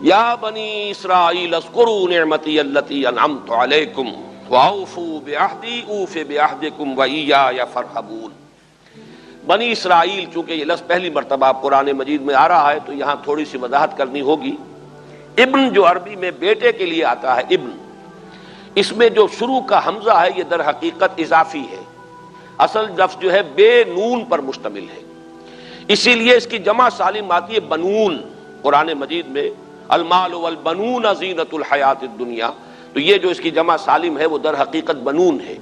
یا بنی اسرائیل اذکروا نعمتی التی انعمت علیکم واوفوا بعہدی اوف بعہدکم وایای فارہبون۔ بنی اسرائیل، چونکہ یہ لفظ پہلی مرتبہ قرآن مجید میں آ رہا ہے تو یہاں تھوڑی سی وضاحت کرنی ہوگی۔ ابن جو عربی میں بیٹے کے لیے آتا ہے ابن، اس میں جو شروع کا حمزہ ہے یہ در حقیقت اضافی ہے، اصل لفظ جو ہے بے نون پر مشتمل ہے، اسی لیے اس کی جمع سالم آتی ہے بنون۔ قرآن مجید میں المال والبنون زینۃ الحیات الدنیا، تو یہ جو اس کی جمع سالم ہے وہ در حقیقت بنون ہے،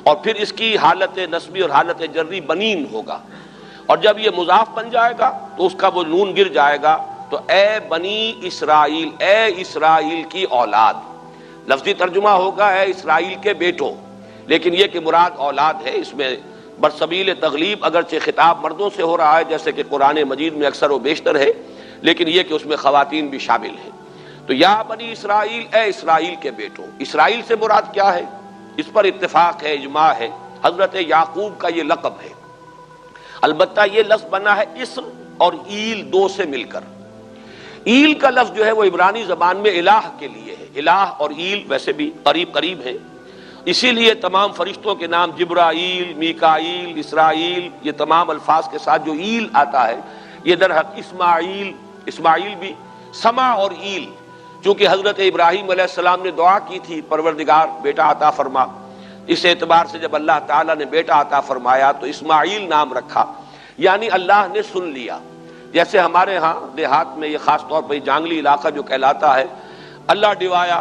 اور پھر اس کی حالت نسبی اور حالت جری بنین ہوگا، اور جب یہ مضاف بن جائے گا تو اس کا وہ نون گر جائے گا، تو اے بنی اسرائیل، اے اسرائیل کی اولاد، لفظی ترجمہ ہوگا اے اسرائیل کے بیٹوں، لیکن یہ کہ مراد اولاد ہے، اس میں برسبیل تغلیب اگرچہ خطاب مردوں سے ہو رہا ہے جیسے کہ قرآن مجید میں اکثر و بیشتر ہے، لیکن یہ کہ اس میں خواتین بھی شامل ہیں۔ تو یا بنی اسرائیل، اے اسرائیل کے بیٹوں، اسرائیل سے مراد کیا ہے؟ اس پر اتفاق ہے، اجماع ہے، حضرت یعقوب کا یہ لقب ہے، البتہ یہ لفظ بنا ہے اسر اور ایل دو سے مل کر۔ ایل کا لفظ جو ہے وہ عبرانی زبان میں الہ کے لیے ہے، الہ اور ایل ویسے بھی قریب قریب ہیں، اسی لیے تمام فرشتوں کے نام جبرائیل، میکائیل، اسرائیل، یہ تمام الفاظ کے ساتھ جو ایل آتا ہے یہ در حق اسماعیل بھی سما اور ایل، چونکہ حضرت ابراہیم علیہ السلام نے دعا کی تھی پروردگار بیٹا عطا فرما، اس اعتبار سے جب اللہ تعالیٰ نے بیٹا عطا فرمایا تو اسماعیل نام رکھا، یعنی اللہ نے سن لیا۔ جیسے ہمارے ہاں دیہات میں یہ خاص طور پر جانگلی علاقہ جو کہلاتا ہے، اللہ ڈوایا،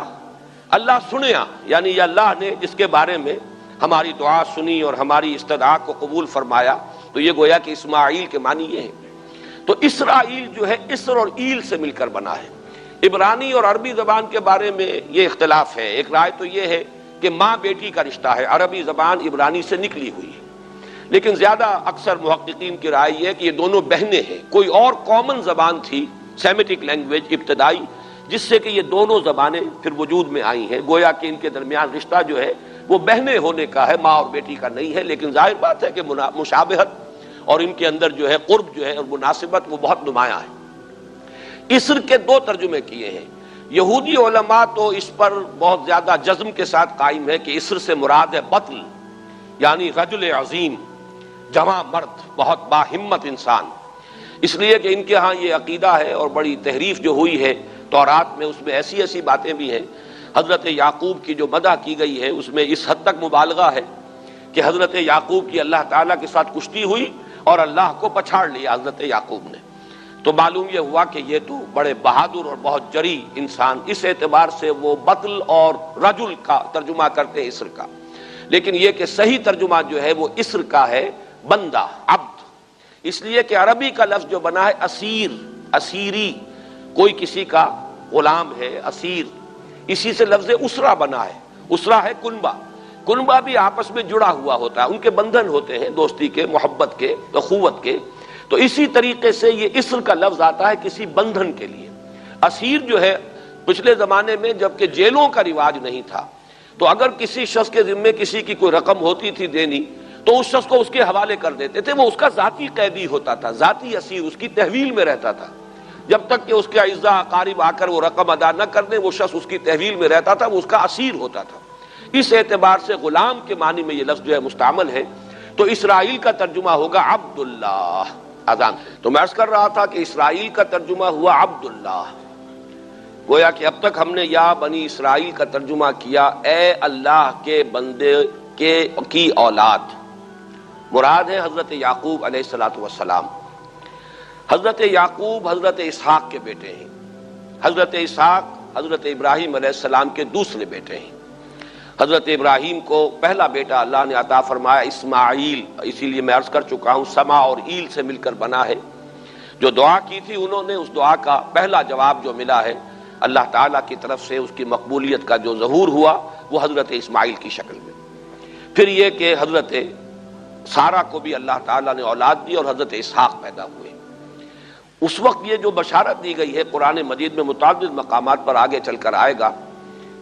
اللہ سنیا، یعنی یہ اللہ نے جس کے بارے میں ہماری دعا سنی اور ہماری استدعا کو قبول فرمایا، تو یہ گویا کہ اسماعیل کے معنی یہ ہے۔ تو اسرائیل جو ہے اسر اور ایل سے مل کر بنا ہے۔ عبرانی اور عربی زبان کے بارے میں یہ اختلاف ہے، ایک رائے تو یہ ہے کہ ماں بیٹی کا رشتہ ہے، عربی زبان عبرانی سے نکلی ہوئی ہے، لیکن زیادہ اکثر محققین کی رائے یہ ہے کہ یہ دونوں بہنیں ہیں، کوئی اور کامن زبان تھی سیمیٹک لینگویج ابتدائی جس سے کہ یہ دونوں زبانیں پھر وجود میں آئی ہیں، گویا کہ ان کے درمیان رشتہ جو ہے وہ بہنیں ہونے کا ہے، ماں اور بیٹی کا نہیں ہے، لیکن ظاہر بات ہے کہ مشابہت اور ان کے اندر جو ہے قرب جو ہے اور مناسبت وہ بہت نمایاں ہے۔ اسر کے دو ترجمے کیے ہیں، یہودی علماء تو اس پر بہت زیادہ جزم کے ساتھ قائم ہے کہ اسر سے مراد ہے بطل، یعنی رجل عظیم، جواں مرد، بہت باہمت انسان، اس لیے کہ ان کے ہاں یہ عقیدہ ہے اور بڑی تحریف جو ہوئی ہے تورات میں، اس میں ایسی ایسی باتیں بھی ہیں، حضرت یعقوب کی جو مدح کی گئی ہے اس میں اس حد تک مبالغہ ہے کہ حضرت یعقوب کی اللہ تعالیٰ کے ساتھ کشتی ہوئی اور اللہ کو پچھاڑ لیا حضرت یعقوب نے، تو معلوم یہ ہوا کہ یہ تو بڑے بہادر اور بہت جری انسان، اس اعتبار سے وہ بطل اور رجل کا ترجمہ کرتے ہیں اسر کا، لیکن یہ کہ صحیح ترجمہ جو ہے وہ اسر کا ہے بندہ، عبد، اس لیے کہ عربی کا لفظ جو بنا ہے اسیر، اسیری، کوئی کسی کا غلام ہے، اسیر، اسی سے لفظ اسرہ بنا ہے، اسرہ ہے کنبہ، کنبہ بھی آپس میں جڑا ہوا ہوتا ہے، ان کے بندھن ہوتے ہیں دوستی کے، محبت کے، اخوت کے، تو اسی طریقے سے یہ اسر کا لفظ آتا ہے کسی بندھن کے لیے۔ اسیر جو ہے پچھلے زمانے میں جبکہ جیلوں کا رواج نہیں تھا، تو اگر کسی شخص کے ذمے کسی کی کوئی رقم ہوتی تھی دینی تو اس شخص کو اس کے حوالے کر دیتے تھے، وہ اس کا ذاتی قیدی ہوتا تھا، ذاتی اسیر، اس کی تحویل میں رہتا تھا، جب تک کہ اس کے اعزاء اقارب آ کر وہ رقم ادا نہ کر دیں وہ شخص اس کی تحویل میں رہتا تھا، وہ اس کا اسیر ہوتا تھا۔ اس اعتبار سے غلام کے معنی میں یہ لفظ جو ہے مستعمل ہے، تو اسرائیل کا ترجمہ ہوگا عبداللہ۔ اذان تو میں عرض کر رہا تھا کہ اسرائیل کا ترجمہ ہوا عبداللہ، گویا کہ اب تک ہم نے یا بنی اسرائیل کا ترجمہ کیا اے اللہ کے بندے کی اولاد، مراد ہے حضرت یعقوب علیہ السلام۔ حضرت یعقوب حضرت اسحاق کے بیٹے ہیں، حضرت اسحاق حضرت ابراہیم علیہ السلام کے دوسرے بیٹے ہیں۔ حضرت ابراہیم کو پہلا بیٹا اللہ نے عطا فرمایا اسماعیل، اسی لیے میں عرض کر چکا ہوں سما اور ایل سے مل کر بنا ہے۔ جو دعا کی تھی انہوں نے، اس دعا کا پہلا جواب جو ملا ہے اللہ تعالیٰ کی طرف سے، اس کی مقبولیت کا جو ظہور ہوا وہ حضرت اسماعیل کی شکل میں۔ پھر یہ کہ حضرت سارہ کو بھی اللہ تعالیٰ نے اولاد دی اور حضرت اسحاق پیدا ہوئے۔ اس وقت یہ جو بشارت دی گئی ہے قرآن مجید میں متعدد مقامات پر آگے چل کر آئے گا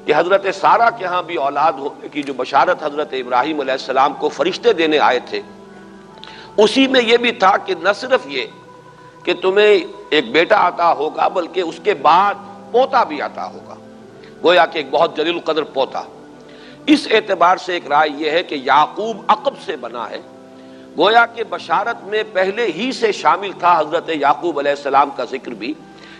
کہ حضرت سارہ کے ہاں بھی اولاد ہونے کی جو بشارت حضرت ابراہیم علیہ السلام کو فرشتے دینے آئے تھے، اسی میں یہ بھی تھا کہ نہ صرف یہ کہ تمہیں ایک بیٹا عطا ہوگا بلکہ اس کے بعد پوتا بھی عطا ہوگا، گویا کہ ایک بہت جلیل القدر پوتا۔ اس اعتبار سے ایک رائے یہ ہے کہ یعقوب عقب سے بنا ہے، گویا کہ بشارت میں پہلے ہی سے شامل تھا حضرت یعقوب علیہ السلام کا ذکر بھی،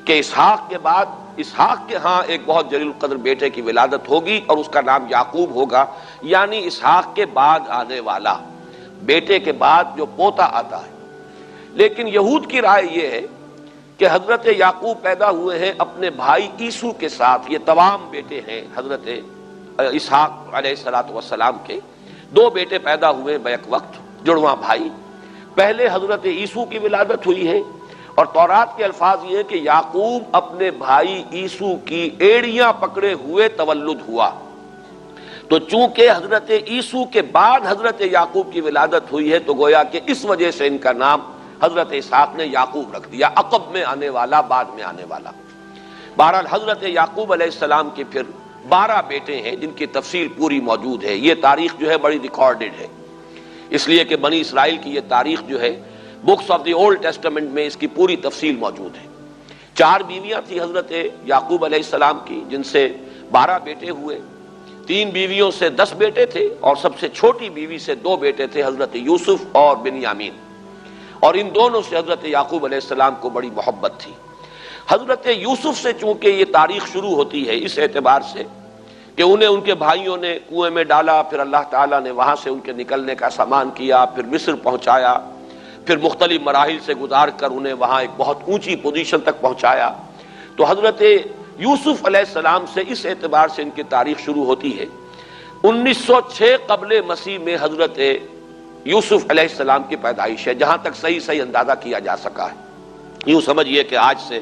کہ اسحاق کے بعد اسحاق کے ہاں ایک بہت جلیل القدر بیٹے کی ولادت ہوگی اور اس کا نام یعقوب ہوگا، یعنی اسحاق کے بعد آنے والا، بیٹے کے بعد جو پوتا آتا ہے۔ لیکن یہود کی رائے یہ ہے کہ حضرت یعقوب پیدا ہوئے ہیں اپنے بھائی عیسو کے ساتھ، یہ تمام بیٹے ہیں حضرت اسحاق علیہ السلام کے، دو بیٹے پیدا ہوئے بیک وقت، جڑواں بھائی۔ پہلے حضرت عیسو کی ولادت ہوئی ہے، اور تورات کے الفاظ یہ ہے کہ یعقوب اپنے بھائی عیسو کی ایڑیاں پکڑے ہوئے تولد ہوا۔ تو چونکہ حضرت عیسو کے بعد حضرت یعقوب کی ولادت ہوئی ہے، تو گویا کہ اس وجہ سے ان کا نام حضرت اسحاق نے یعقوب رکھ دیا، عقب میں آنے والا، بعد میں آنے والا۔ بہرحال حضرت یعقوب علیہ السلام کے پھر 12 بیٹے ہیں جن کی تفصیل پوری موجود ہے۔ یہ تاریخ جو ہے بڑی ریکارڈڈ ہے، اس لیے کہ بنی اسرائیل کی یہ تاریخ جو ہے books of the old testament میں اس کی پوری تفصیل موجود ہے۔ 4 بیویاں تھیں حضرت یعقوب علیہ السلام کی، جن سے 12 بیٹے ہوئے۔ 3 بیویوں سے 10 بیٹے تھے، اور سب سے چھوٹی بیوی سے 2 بیٹے تھے، حضرت یوسف اور بنیامین، اور ان دونوں سے حضرت یعقوب علیہ السلام کو بڑی محبت تھی۔ حضرت یوسف سے چونکہ یہ تاریخ شروع ہوتی ہے اس اعتبار سے کہ انہیں ان کے بھائیوں نے کنویں میں ڈالا، پھر اللہ تعالیٰ نے وہاں سے ان کے نکلنے کا سامان کیا، پھر مصر پہنچایا، پھر مختلف مراحل سے گزار کر انہیں وہاں ایک بہت اونچی پوزیشن تک پہنچایا۔ تو حضرت یوسف علیہ السلام سے اس اعتبار سے ان کی تاریخ شروع ہوتی ہے۔ 1906 قبل مسیح میں حضرت یوسف علیہ السلام کی پیدائش ہے، جہاں تک صحیح اندازہ کیا جا سکا ہے۔ یوں سمجھئے کہ آج سے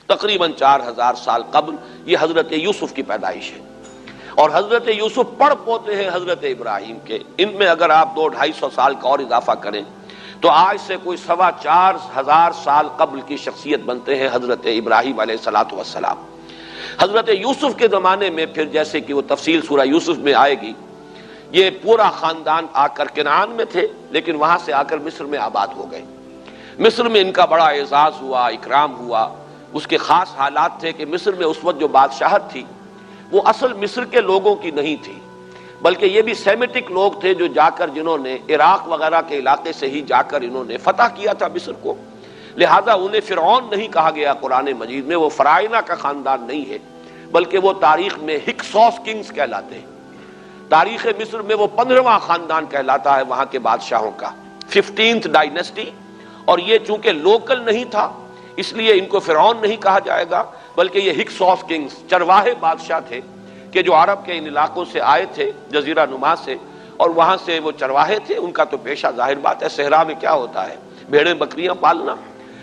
تقریباً 4000 سال قبل یہ حضرت یوسف کی پیدائش ہے، اور حضرت یوسف پڑ پوتے ہیں حضرت ابراہیم کے۔ ان میں اگر آپ 200-250 سال کا اور اضافہ کریں تو آج سے کوئی 4,2500 سال قبل کی شخصیت بنتے ہیں حضرت ابراہیم علیہ السلام۔ حضرت یوسف کے زمانے میں پھر جیسے کہ وہ تفصیل سورہ یوسف میں آئے گی، یہ پورا خاندان آ کر کنعان میں تھے، لیکن وہاں سے آ کر مصر میں آباد ہو گئے۔ مصر میں ان کا بڑا اعزاز ہوا، اکرام ہوا۔ اس کے خاص حالات تھے کہ مصر میں اس وقت جو بادشاہت تھی وہ اصل مصر کے لوگوں کی نہیں تھی، بلکہ یہ بھی سیمیٹک لوگ تھے جو جا کر جنہوں نے عراق وغیرہ کے علاقے سے ہی جا کر انہوں نے فتح کیا تھا مصر کو، لہذا انہیں فرعون نہیں کہا گیا قرآن مجید میں، وہ فرائنہ کا خاندان نہیں ہے، بلکہ وہ تاریخ میں ہکسوس کنگز کہلاتے ہیں۔ تاریخ مصر میں وہ 15واں خاندان کہلاتا ہے وہاں کے بادشاہوں کا، 15th ڈائنیسٹی، اور یہ چونکہ لوکل نہیں تھا اس لیے ان کو فرعون نہیں کہا جائے گا، بلکہ یہ ہکسوس کنگز چرواہے بادشاہ تھے کہ جو عرب کے ان علاقوں سے آئے تھے جزیرہ نما سے، اور وہاں سے وہ چرواہے تھے۔ ان کا تو پیشہ ظاہر بات ہے صحرا میں کیا ہوتا ہے، بھیڑیں بکریاں پالنا،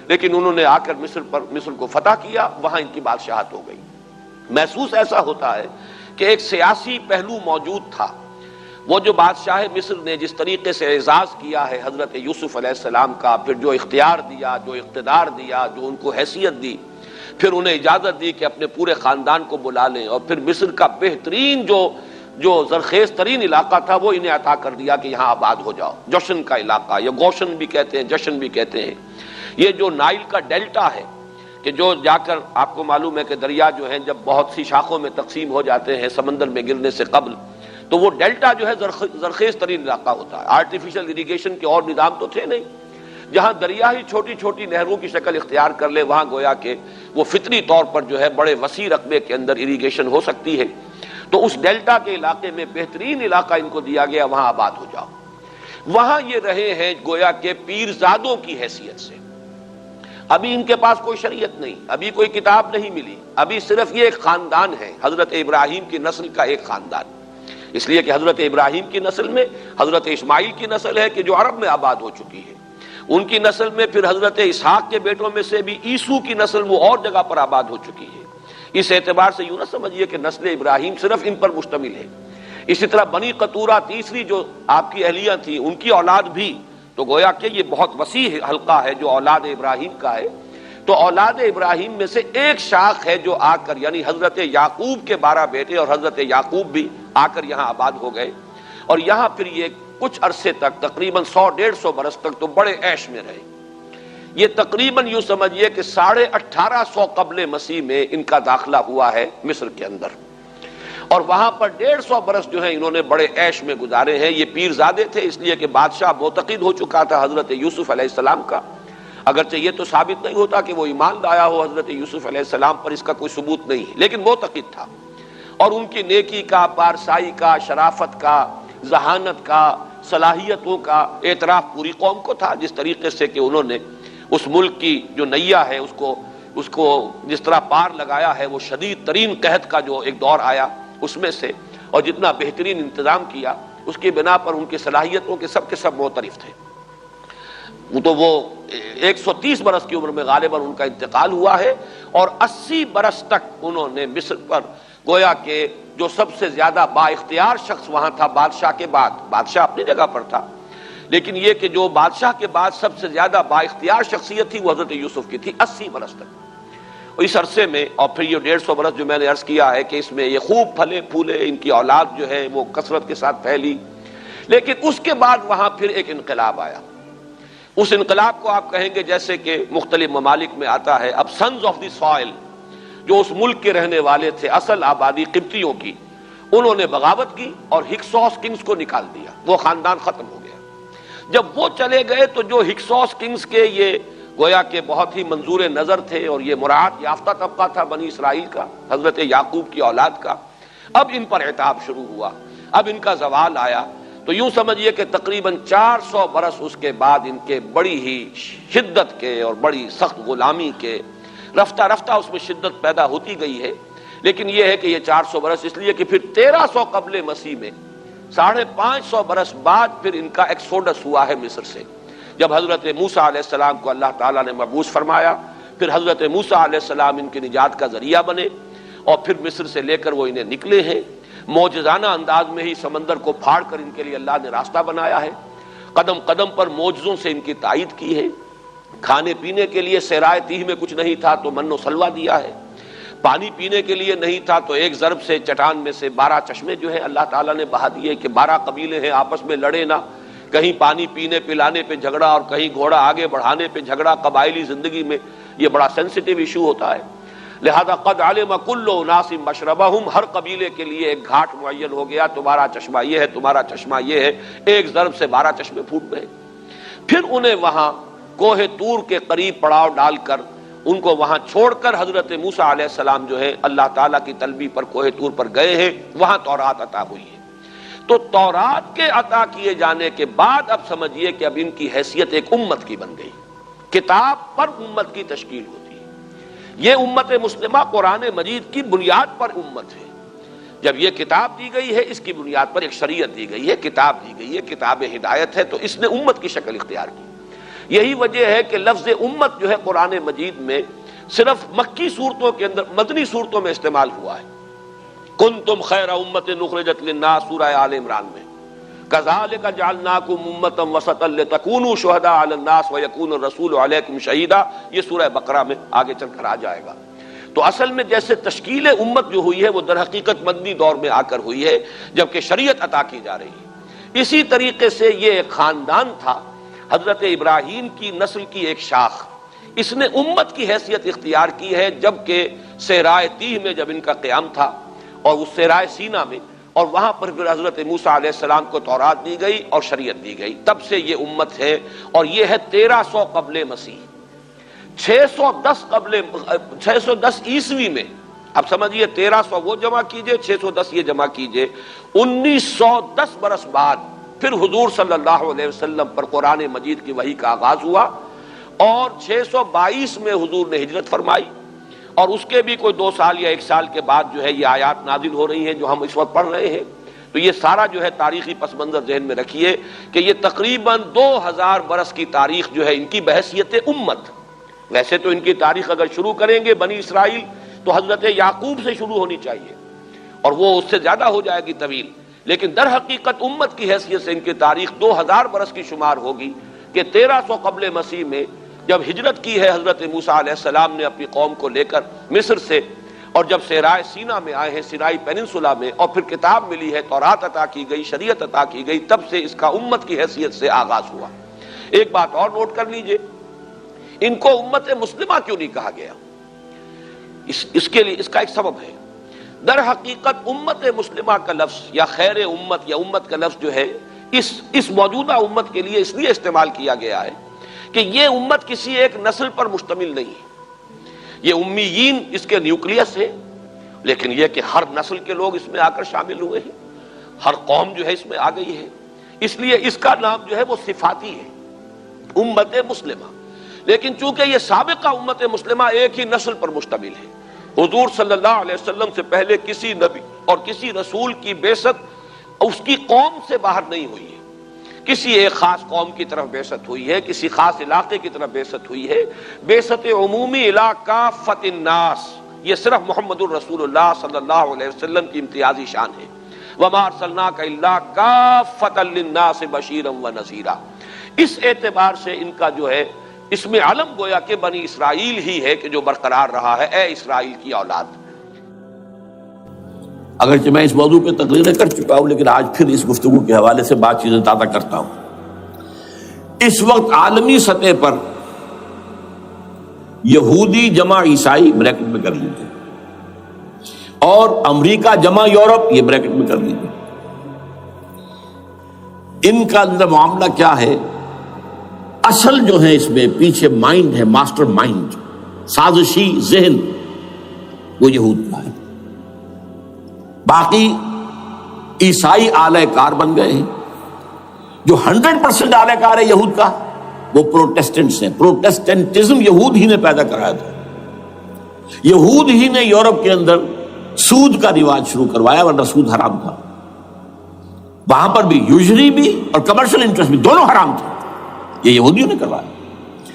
لیکن انہوں نے آ کر مصر کو فتح کیا، وہاں ان کی بادشاہت ہو گئی۔ محسوس ایسا ہوتا ہے کہ ایک سیاسی پہلو موجود تھا۔ وہ جو بادشاہ مصر نے جس طریقے سے اعزاز کیا ہے حضرت یوسف علیہ السلام کا، پھر جو اختیار دیا، جو اقتدار دیا، جو ان کو حیثیت دی، پھر انہیں اجازت دی کہ اپنے پورے خاندان کو بلا لیں، اور پھر مصر کا بہترین جو زرخیز ترین علاقہ تھا وہ انہیں عطا کر دیا کہ یہاں آباد ہو جاؤ۔ جوشن کا علاقہ، یا گوشن بھی کہتے ہیں، جشن بھی کہتے ہیں، یہ جو نائل کا ڈیلٹا ہے، کہ جو جا کر آپ کو معلوم ہے کہ دریا جو ہیں جب بہت سی شاخوں میں تقسیم ہو جاتے ہیں سمندر میں گرنے سے قبل، تو وہ ڈیلٹا جو ہے زرخیز ترین علاقہ ہوتا ہے۔ آرٹیفیشل اریگیشن کے اور نظام تو تھے نہیں، جہاں دریا ہی چھوٹی چھوٹی نہروں کی شکل اختیار کر لے، وہاں گویا کہ وہ فطری طور پر جو ہے بڑے وسیع رقبے کے اندر اریگیشن ہو سکتی ہے۔ تو اس ڈیلٹا کے علاقے میں بہترین علاقہ ان کو دیا گیا، وہاں آباد ہو جاؤ۔ وہاں یہ رہے ہیں گویا کہ پیرزادوں کی حیثیت سے۔ ابھی ان کے پاس کوئی شریعت نہیں، ابھی کوئی کتاب نہیں ملی، ابھی صرف یہ ایک خاندان ہے، حضرت ابراہیم کی نسل کا ایک خاندان، اس لیے کہ حضرت ابراہیم کی نسل میں حضرت اسماعیل کی نسل ہے کہ جو عرب میں آباد ہو چکی ہے، ان کی نسل میں پھر حضرت اسحاق کے بیٹوں میں سے بھی عیسو کی نسل وہ اور جگہ پر آباد ہو چکی ہے۔ اس اعتبار سے یوں نہ سمجھیے کہ نسل ابراہیم صرف ان پر مشتمل ہے۔ اسی طرح بنی قطورہ تیسری جو آپ کی اہلیہ تھی، ان کی اولاد بھی، تو گویا کہ یہ بہت وسیع حلقہ ہے جو اولاد ابراہیم کا ہے۔ تو اولاد ابراہیم میں سے ایک شاخ ہے جو آ کر، یعنی حضرت یعقوب کے 12 بیٹے اور حضرت یعقوب بھی آ کر یہاں آباد ہو گئے، اور یہاں پھر یہ کچھ عرصے تک تقریباً 100-150 برس تک تو بڑے عیش میں رہے۔ یہ تقریباً یوں سمجھیے کہ 1850 قبل مسیح میں ان کا داخلہ ہوا ہے مصر کے اندر، اور وہاں پر 150 برس جو ہیں انہوں نے بڑے عیش میں گزارے ہیں۔ یہ پیرزادے تھے اس لیے کہ بادشاہ معتقد ہو چکا تھا حضرت یوسف علیہ السلام کا، اگرچہ یہ تو ثابت نہیں ہوتا کہ وہ ایمان لایا ہو حضرت یوسف علیہ السلام پر، اس کا کوئی ثبوت نہیں ہے، لیکن معتقد تھا، اور ان کی نیکی کا، پارسائی کا، شرافت کا، ذہانت کا، صلاحیتوں کا اعتراف پوری قوم کو تھا، جس طریقے سے کہ انہوں نے اس ملک کی جو نیا ہے اس کو جس طرح پار لگایا ہے، وہ شدید ترین قحط کا جو ایک دور آیا اس میں سے، اور جتنا بہترین انتظام کیا اس کی بنا پر ان کی صلاحیتوں کے سب معترف تھے۔ تو وہ 130 برس کی عمر میں غالباً ان کا انتقال ہوا ہے، اور 80 برس تک انہوں نے مصر پر گویا کہ جو سب سے زیادہ با اختیار شخص وہاں تھا بادشاہ کے بعد، بادشاہ اپنی جگہ پر تھا، لیکن یہ کہ جو بادشاہ کے بعد سب سے زیادہ با اختیار شخصیت تھی وہ حضرت یوسف کی تھی 80 برس تک۔ اس عرصے میں، اور پھر یہ 150 برس جو میں نے عرض کیا ہے کہ اس میں یہ خوب پھلے پھولے، ان کی اولاد جو ہے وہ کثرت کے ساتھ پھیلی، لیکن اس کے بعد وہاں پھر ایک انقلاب آیا۔ اس انقلاب کو آپ کہیں گے جیسے کہ مختلف ممالک میں آتا ہے، اب سنز آف دی سوائل جو اس ملک کے رہنے والے تھے، اصل آبادی قبطیوں کی، انہوں نے بغاوت کی اور ہکسوس کنگز کو نکال دیا، وہ خاندان ختم ہو گیا۔ جب وہ چلے گئے تو جو ہکسوس کنگز کے یہ گویا کہ بہت ہی منظور نظر تھے اور یہ مراعات یافتہ طبقہ تھا بنی اسرائیل کا، حضرت یعقوب کی اولاد کا، اب ان پر عتاب شروع ہوا، اب ان کا زوال آیا۔ تو یوں سمجھیے کہ تقریباً 400 برس اس کے بعد ان کے بڑی ہی شدت کے اور بڑی سخت غلامی کے، رفتہ رفتہ اس میں شدت پیدا ہوتی گئی ہے، لیکن یہ ہے کہ یہ 400 برس اس لیے کہ پھر 1300 قبل مسیح میں 550 برس بعد پھر ان کا ایکسوڈس ہوا ہے مصر سے، جب حضرت موسیٰ علیہ السلام کو اللہ تعالیٰ نے مبعوث فرمایا، پھر حضرت موسیٰ علیہ السلام ان کی نجات کا ذریعہ بنے، اور پھر مصر سے لے کر وہ انہیں نکلے ہیں، معجزانہ انداز میں ہی سمندر کو پھاڑ کر ان کے لیے اللہ نے راستہ بنایا ہے، قدم قدم پر معجزوں سے ان کی تائید کی ہے، کھانے پینے کے لیے صحرائے تیہ میں کچھ نہیں تھا تو من و سلوہ دیا ہے، پانی پینے کے لیے نہیں تھا تو ایک ضرب سے چٹان میں سے 12 چشمے جو ہیں اللہ تعالیٰ نے بہا دیے کہ 12 قبیلے ہیں آپس میں لڑے نہ، کہیں پانی پینے پلانے پہ جھگڑا اور کہیں گھوڑا آگے بڑھانے پہ جھگڑا، قبائلی زندگی میں یہ بڑا سینسٹیو ایشو ہوتا ہے، لہذا قد علم کل اناس مشربہم، ہر قبیلے کے لیے ایک گھاٹ معین ہو گیا، تمہارا چشمہ یہ ہے، تمہارا چشمہ یہ ہے، ایک ضرب سے 12 چشمے پھوٹ گئے۔ پھر انہیں وہاں کوہ طور کے قریب پڑاؤ ڈال کر ان کو وہاں چھوڑ کر حضرت موسیٰ علیہ السلام جو ہے اللہ تعالیٰ کی طلبی پر کوہ طور پر گئے ہیں، وہاں تورات عطا ہوئی ہے۔ تو تورات کے عطا کیے جانے کے بعد اب سمجھیے کہ اب ان کی حیثیت ایک امت کی بن گئی، کتاب پر امت کی تشکیل ہوتی ہے۔ یہ امت مسلمہ قرآن مجید کی بنیاد پر امت ہے، جب یہ کتاب دی گئی ہے اس کی بنیاد پر ایک شریعت دی گئی ہے، کتاب دی گئی ہے، کتاب ہدایت ہے، تو اس نے امت کی شکل اختیار کی۔ یہی وجہ ہے کہ لفظ امت جو ہے قرآن مجید میں صرف مکی صورتوں کے اندر، مدنی صورتوں میں استعمال ہوا ہے۔ کنتم خیر امت اخرجت للناس سورہ آل عمران میں، کذالک جعلناکم امۃ وسطا لتکونوا شہداء علی الناس ویکون الرسول علیکم شہیدا، یہ سورہ بقرہ میں آگے چل کر آ جائے گا۔ تو اصل میں جیسے تشکیل امت جو ہوئی ہے وہ در حقیقت مدنی دور میں آ کر ہوئی ہے، جبکہ شریعت عطا کی جا رہی ہے۔ اسی طریقے سے یہ ایک خاندان تھا، حضرت ابراہیم کی نسل کی ایک شاخ، اس نے امت کی حیثیت اختیار کی ہے، جبکہ صحرائے تیہ میں جب ان کا قیام تھا اور اس صحرائے سینا میں، اور وہاں پر پھر حضرت موسیٰ علیہ السلام کو تورات دی گئی اور شریعت دی گئی، تب سے یہ امت ہے، اور یہ ہے 1300 قبل مسیح۔ 610 عیسوی میں، اب سمجھیے 1300 وہ جمع کیجئے، 610 یہ جمع کیجئے، 1910 برس بعد پھر حضور صلی اللہ علیہ وسلم پر قرآن مجید کی وحی کا آغاز ہوا، اور 622 میں حضور نے ہجرت فرمائی، اور اس کے بھی کوئی 2 سال یا 1 سال کے بعد جو ہے یہ آیات نازل ہو رہی ہیں جو ہم اس وقت پڑھ رہے ہیں۔ تو یہ سارا جو ہے تاریخی پس منظر ذہن میں رکھیے کہ یہ تقریباً 2000 برس کی تاریخ جو ہے ان کی بحیثیت امت۔ ویسے تو ان کی تاریخ اگر شروع کریں گے بنی اسرائیل تو حضرت یعقوب سے شروع ہونی چاہیے، اور وہ اس سے زیادہ ہو جائے گی طویل، لیکن در حقیقت امت کی حیثیت سے ان کی تاریخ 2000 برس کی شمار ہوگی کہ 1300 قبل مسیح میں جب ہجرت کی ہے حضرت موسیٰ علیہ السلام نے اپنی قوم کو لے کر مصر سے، اور جب صحرائے سینا میں آئے ہیں، سینائی پیننسولا میں، اور پھر کتاب ملی ہے، تورات عطا کی گئی، شریعت عطا کی گئی، تب سے اس کا امت کی حیثیت سے آغاز ہوا۔ ایک بات اور نوٹ کر لیجئے، ان کو امت مسلمہ کیوں نہیں کہا گیا؟ اس کے لیے اس کا ایک سبب ہے. در حقیقت امت مسلمہ کا لفظ یا خیر امت یا امت کا لفظ جو ہے اس موجودہ امت کے لیے اس لیے استعمال کیا گیا ہے کہ یہ امت کسی ایک نسل پر مشتمل نہیں ہے. یہ امیین اس کے نیوکلیس ہے، لیکن یہ کہ ہر نسل کے لوگ اس میں آ کر شامل ہوئے ہیں، ہر قوم جو ہے اس میں آ گئی ہے. اس لیے اس کا نام جو ہے وہ صفاتی ہے، امت مسلمہ. لیکن چونکہ یہ سابقہ امت مسلمہ ایک ہی نسل پر مشتمل ہے، حضور صلی اللہ علیہ وسلم سے پہلے کسی نبی اور کسی رسول کی بعثت اس کی قوم سے باہر نہیں ہوئی ہے. کسی ایک خاص قوم کی طرف بعثت ہوئی ہے، کسی خاص علاقے کی طرف بعثت ہوئی ہے. بعثت عمومی الی کافۃ الناس یہ صرف محمد الرسول اللہ صلی اللہ علیہ وسلم کی امتیازی شان ہے. وما ارسلناک الا کافۃ للناس بشیرا ونذیرا. اس اعتبار سے ان کا جو ہے اس میں علم گویا کہ بنی اسرائیل ہی ہے کہ جو برقرار رہا ہے، اے اسرائیل کی اولاد. اگرچہ میں اس موضوع پہ تقریریں کر چکا ہوں، لیکن آج پھر اس گفتگو کے حوالے سے بات چیزیں تازہ کرتا ہوں. اس وقت عالمی سطح پر یہودی جمع عیسائی بریکٹ میں کر لیجیے، اور امریکہ جمع یورپ یہ بریکٹ میں کر لیجیے. ان کا اندر معاملہ کیا ہے؟ اصل جو ہے اس میں پیچھے مائنڈ ہے، ماسٹر مائنڈ، سازشی ذہن، وہ یہود کا ہے. باقی عیسائی اعلی کار بن گئے ہیں. جو 100% اعلی کار ہے یہود کا وہ پروٹیسٹنٹس ہیں. پروٹیسٹنٹزم یہود ہی نے پیدا کرایا تھا. یہود ہی نے یورپ کے اندر سود کا رواج شروع کروایا، ورنہ سود حرام تھا. وہاں پر بھی یوزری بھی اور کمرشل انٹرسٹ بھی دونوں حرام تھے. یہ یہودیوں نے کروایا.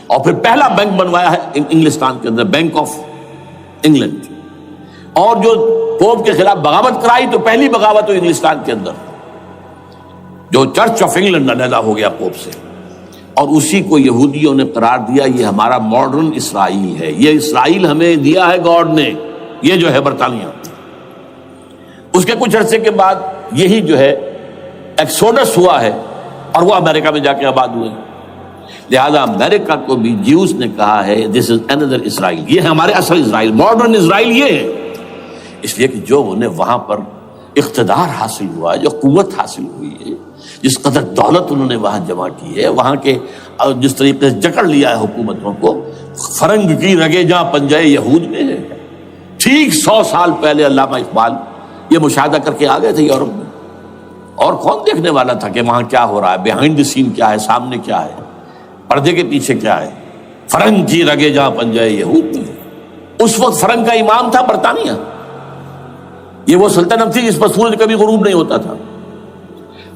اور پھر پہلا بینک بنوایا ہے انگلستان کے اندر، بینک آف انگلینڈ. اور جو پوپ کے خلاف بغاوت کرائی تو پہلی بغاوت ہوئی انگلستان کے اندر، جو چرچ آف انگلینڈ علیحدہ ہو گیا پوپ سے، اور اسی کو یہودیوں نے قرار دیا یہ ہمارا ماڈرن اسرائیل ہے. یہ اسرائیل ہمیں دیا ہے گاڈ نے، یہ جو ہے برطانیہ. اس کے کچھ عرصے کے بعد یہی جو ہے ایکسوڈس ہوا ہے اور وہ امریکہ میں جا کے آباد ہوئے. لہذا امریکہ کو بھی جیوز نے کہا ہے دس از اندر اسرائیل، یہ ہے ہمارے اصل اسرائیل، ماڈرن اسرائیل یہ ہے. اس لیے کہ جو انہیں وہاں پر اقتدار حاصل ہوا ہے، جو قوت حاصل ہوئی ہے، جس قدر دولت انہوں نے وہاں جمع کی ہے، وہاں کے جس طریقے سے جکڑ لیا ہے حکومتوں کو، فرنگ کی رگے جہاں پنجے یہود میں ہے. ٹھیک 100 سال پہلے علامہ اقبال یہ مشاہدہ کر کے آ گئے تھے یورپ میں. اور کون دیکھنے والا تھا کہ وہاں کیا ہو رہا ہے، بیہائنڈ دی سین کیا ہے، سامنے کیا ہے، پردے کے پیچھے کیا ہے. فرنگ کی رگے جہاں پنجے یہود میں. اس وقت فرنگ کا امام تھا برطانیہ. یہ وہ سلطنت تھی جس پر سورج کبھی غروب نہیں ہوتا تھا.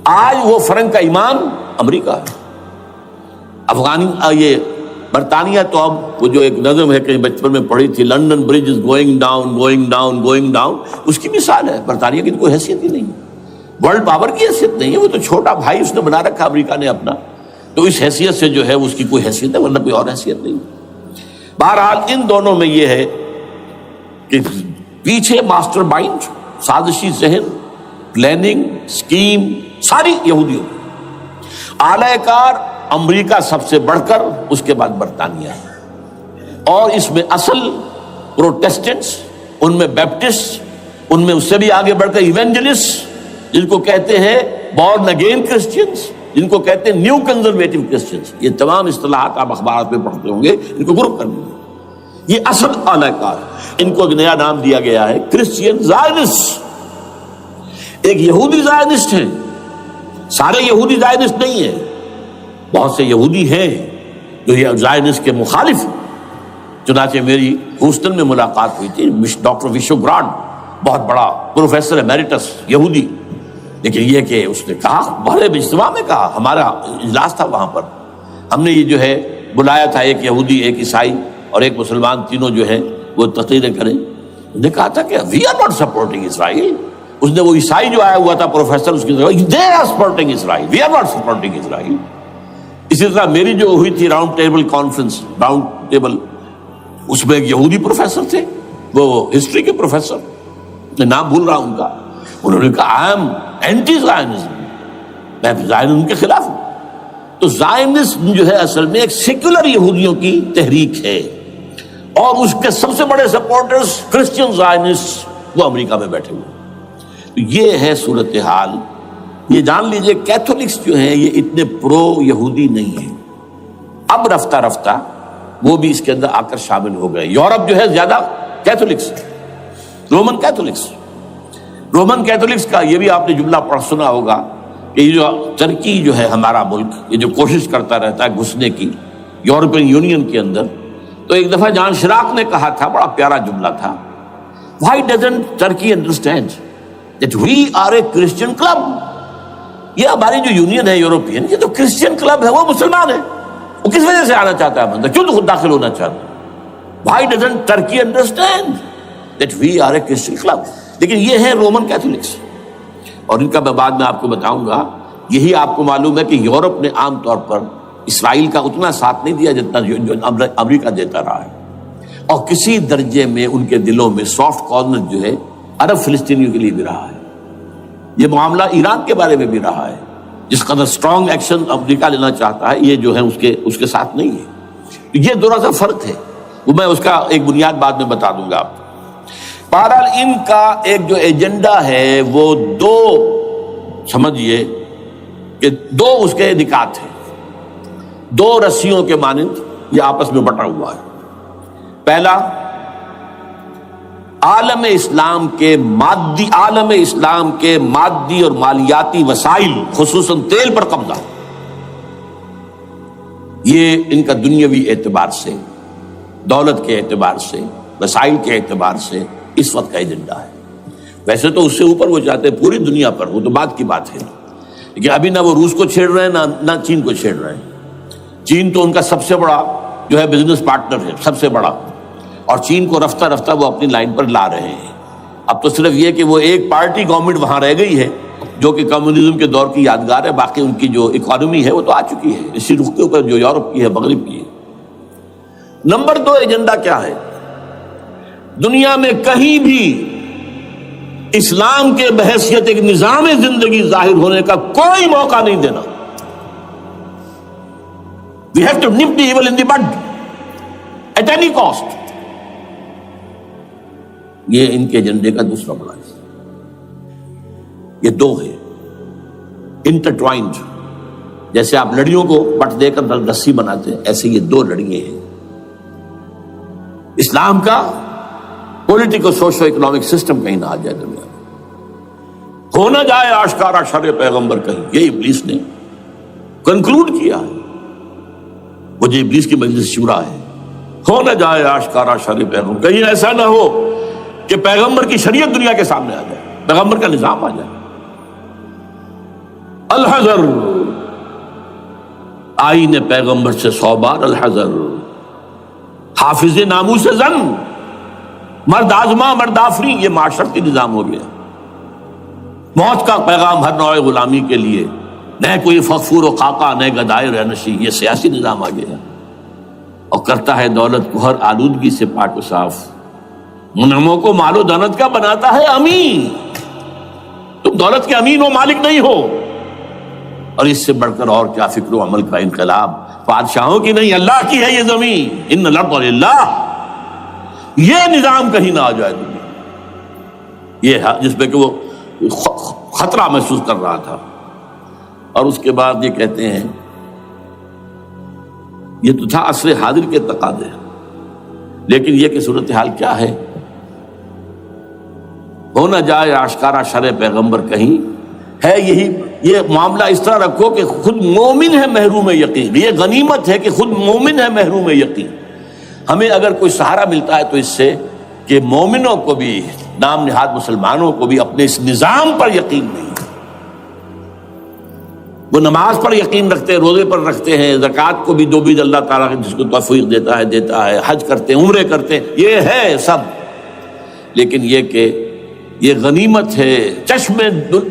آج وہ فرنگ کا امام امریکہ ہے. یہ برطانیہ تو اب وہ جو ایک نظم ہے کہ بچپن میں پڑھی تھی، London bridge is going down going down going down, اس کی مثال ہے. برطانیہ کی تو کوئی حیثیت ہی نہیں، ورلڈ پاور کی حیثیت نہیں ہے. وہ تو چھوٹا بھائی اس نے بنا رکھا امریکہ نے اپنا، تو اس حیثیت سے جو ہے اس کی کوئی حیثیت ہے، ورنہ کوئی اور حیثیت نہیں. بہرحال ان دونوں میں یہ ہے کہ پیچھے ماسٹر مائنڈ، سازشی ذہن، پلاننگ، سکیم ساری یہودیوں کی. اعلی کار امریکہ سب سے بڑھ کر، اس کے بعد برطانیہ ہے. اور اس میں اصل پروٹیسٹنٹس، ان میں بیپٹسٹ، ان میں اس سے بھی آگے بڑھ کر ایونجلسٹ، جن کو کہتے ہیں بورن اگین کرسچنس، جن کو کہتے ہیں نیو کنزرویٹو کرسچنس. یہ تمام اصطلاحات آپ اخبارات میں پڑھتے ہوں گے، ان کو گروپ کر لیں. یہ اصل اعلی کار. ان کو ایک نیا نام دیا گیا ہے کرسچین زائنسٹ. ایک یہودی زائنسٹ ہیں، سارے یہودی زائنسٹ نہیں ہیں، بہت سے یہودی ہیں جو یہ زائنسٹ کے مخالف ہیں. چنانچہ میری ہیوسٹن میں ملاقات ہوئی تھی ڈاکٹر وشو گرانڈ، بہت بڑا پروفیسر ایمیریٹس یہودی. لیکن یہ کہ اس نے کہا، بڑے اجتماع میں کہا، ہمارا اجلاس تھا وہاں پر، ہم نے یہ جو ہے بلایا تھا ایک یہودی، ایک عیسائی اور ایک مسلمان، تینوں جو ہے وہ تقریریں کریں. نے کہا تھا کہ وی آر ناٹ سپورٹنگ اسرائیل. اس نے وہ عیسائی جو آیا ہوا تھا پروفیسر، اس کی طرف they are supporting Israel, we are not supporting Israel. اسی طرح میری جو ہوئی تھی round table conference, round table, اس میں ایک یہودی پروفیسر تھے، وہ ہسٹری کے پروفیسر، میں نام بھول رہا ہوں ان کا. انہوں نے کہا آئی ایم اینٹی زائنزم، میں زائنزم کے خلاف ہوں. تو زائنسٹ جو ہے اصل میں ایک سیکولر یہودیوں کی تحریک ہے، اور اس کے سب سے بڑے سپورٹرز کرسچن زائنسٹ وہ امریکہ میں بیٹھے ہوئے۔ تو یہ ہے صورتحال۔ یہ جان لیجئے کیتھولکس جو ہیں یہ اتنے پرو یہودی نہیں ہیں، اب رفتہ رفتہ وہ بھی اس کے اندر آ کر شامل ہو گئے۔ یورپ جو ہے زیادہ Catholics, Roman Catholics, Roman Catholics کا یہ بھی آپ نے جملہ پڑھ سنا ہوگا کہ یہ جو ترکی جو ہے ہمارا ملک، یہ جو کوشش کرتا رہتا ہے گھسنے کی یورپین یونین کے اندر، تو ایک دفعہ جان شراق نے کہا تھا، بڑا پیارا جملہ تھا، Why doesn't Turkey understand that we are a Christian club؟ یہ ہماری جو یونین ہے یورپین، یہ تو کرسچین کلب ہے، وہ مسلمان ہے، وہ کس وجہ سے آنا چاہتا ہے بندہ، کیوں تو خود داخل ہونا چاہتا ہے؟ Why doesn't Turkey understand that we are a Christian club؟ لیکن یہ ہے رومن کیتھولکس، اور ان کا میں بعد میں آپ کو بتاؤں گا۔ یہی آپ کو معلوم ہے کہ یورپ نے عام طور پر اسرائیل کا اتنا ساتھ نہیں دیا جتنا جو امریکہ دیتا رہا ہے، اور کسی درجے میں ان کے دلوں میں سافٹ کارنر جو ہے عرب فلسطینیوں کے لیے بھی رہا ہے۔ یہ معاملہ ایران کے بارے میں بھی رہا ہے، جس قدر اسٹرانگ ایکشن امریکہ لینا چاہتا ہے یہ جو ہے اس کے ساتھ نہیں ہے۔ یہ تھوڑا سا فرق ہے، وہ میں اس کا ایک بنیاد بعد میں بتا دوں گا آپ کو۔ بہرحال ان کا ایک جو ایجنڈا ہے وہ دو سمجھیے کہ دو اس کے نکات ہیں، دو رسیوں کے مانند یہ آپس میں بٹا ہوا ہے۔ پہلا، عالم اسلام کے مادی اور مالیاتی وسائل خصوصاً تیل پر قبضہ، یہ ان کا دنیاوی اعتبار سے، دولت کے اعتبار سے، وسائل کے اعتبار سے اس وقت کا ایجنڈا ہے۔ ویسے تو اس سے اوپر وہ چاہتے ہیں پوری دنیا پر، وہ تو بات کی بات ہے، لیکن ابھی نہ وہ روس کو چھیڑ رہے ہیں نہ چین کو چھیڑ رہے ہیں۔ چین تو ان کا سب سے بڑا جو ہے بزنس پارٹنر ہے، سب سے بڑا، اور چین کو رفتہ رفتہ وہ اپنی لائن پر لا رہے ہیں۔ اب تو صرف یہ کہ وہ ایک پارٹی گورنمنٹ وہاں رہ گئی ہے جو کہ کمیونزم کے دور کی یادگار ہے، باقی ان کی جو اکانومی ہے وہ تو آ چکی ہے اسی رخ کے اوپر جو یورپ کی ہے، مغرب کی ہے۔ نمبر دو ایجنڈا کیا ہے؟ دنیا میں کہیں بھی اسلام کے بحیثیت ایک نظام زندگی ظاہر ہونے کا کوئی موقع نہیں دینا۔ We have to nip the evil in the bud at any cost۔ یہ ان کے ایجنڈے کا دوسرا بڑا ہے۔ یہ دو ہے انٹرٹوائنڈ، جیسے آپ لڑیوں کو بٹ دے کر رسی بناتے ہیں، ایسے یہ دو لڑیے ہیں۔ اسلام کا پولیٹیکل سوشو اکنامک سسٹم کہیں نہ آ جائے دنیا میں، ہو نہ جائے آشکارا شر پیغمبر کہیں، یہ ابلیس نے کنکلوڈ کیا ہے، وہ جو ابلیس کی مجلس شورا ہے، ہو نہ جائے آشکارا شر پیغمبر، کہیں ایسا نہ ہو کہ پیغمبر کی شریعت دنیا کے سامنے آ جائے، پیغمبر کا نظام آ جائے۔ الحذر، آئین پیغمبر سے 100 بار الحذر، حافظ ناموس زن، مرد آزما مرد آفری، یہ معاشرتی نظام ہو گیا۔ موت کا پیغام ہر نوع غلامی کے لیے، نہ کوئی فخور و خاکہ نہ گدائے رہنشی، یہ سیاسی نظام آ گیا، اور کرتا ہے دولت کو ہر آلودگی سے پاک و صاف، منعموں کو مال و دولت کا بناتا ہے امین۔ تم دولت کے امین و مالک نہیں ہو۔ اور اس سے بڑھ کر اور کیا فکر و عمل کا انقلاب، بادشاہوں کی نہیں اللہ کی ہے یہ زمین، ان الارض للہ۔ یہ نظام کہیں نہ آ جائے دنیا، یہ جس پہ کہ وہ خطرہ محسوس کر رہا تھا۔ اور اس کے بعد یہ کہتے ہیں، یہ تو تھا عصر حاضر کے تقاضے، لیکن یہ کہ صورتحال کیا ہے؟ ہو نہ جائے آشکارا شرع پیغمبر کہیں، ہے یہی یہ معاملہ اس طرح رکھو کہ خود مومن ہے محروم یقین، یہ غنیمت ہے کہ خود مومن ہے محروم یقین۔ ہمیں اگر کوئی سہارا ملتا ہے تو اس سے کہ مومنوں کو بھی، نام نہاد مسلمانوں کو بھی اپنے اس نظام پر یقین نہیں، وہ نماز پر یقین رکھتے ہیں، روزے پر رکھتے ہیں، زکوٰۃ کو بھی دو بھی اللہ تعالیٰ جس کو توفیق دیتا ہے، حج کرتے ہیں، عمرے کرتے ہیں، یہ ہے سب، لیکن یہ کہ یہ غنیمت ہے، چشم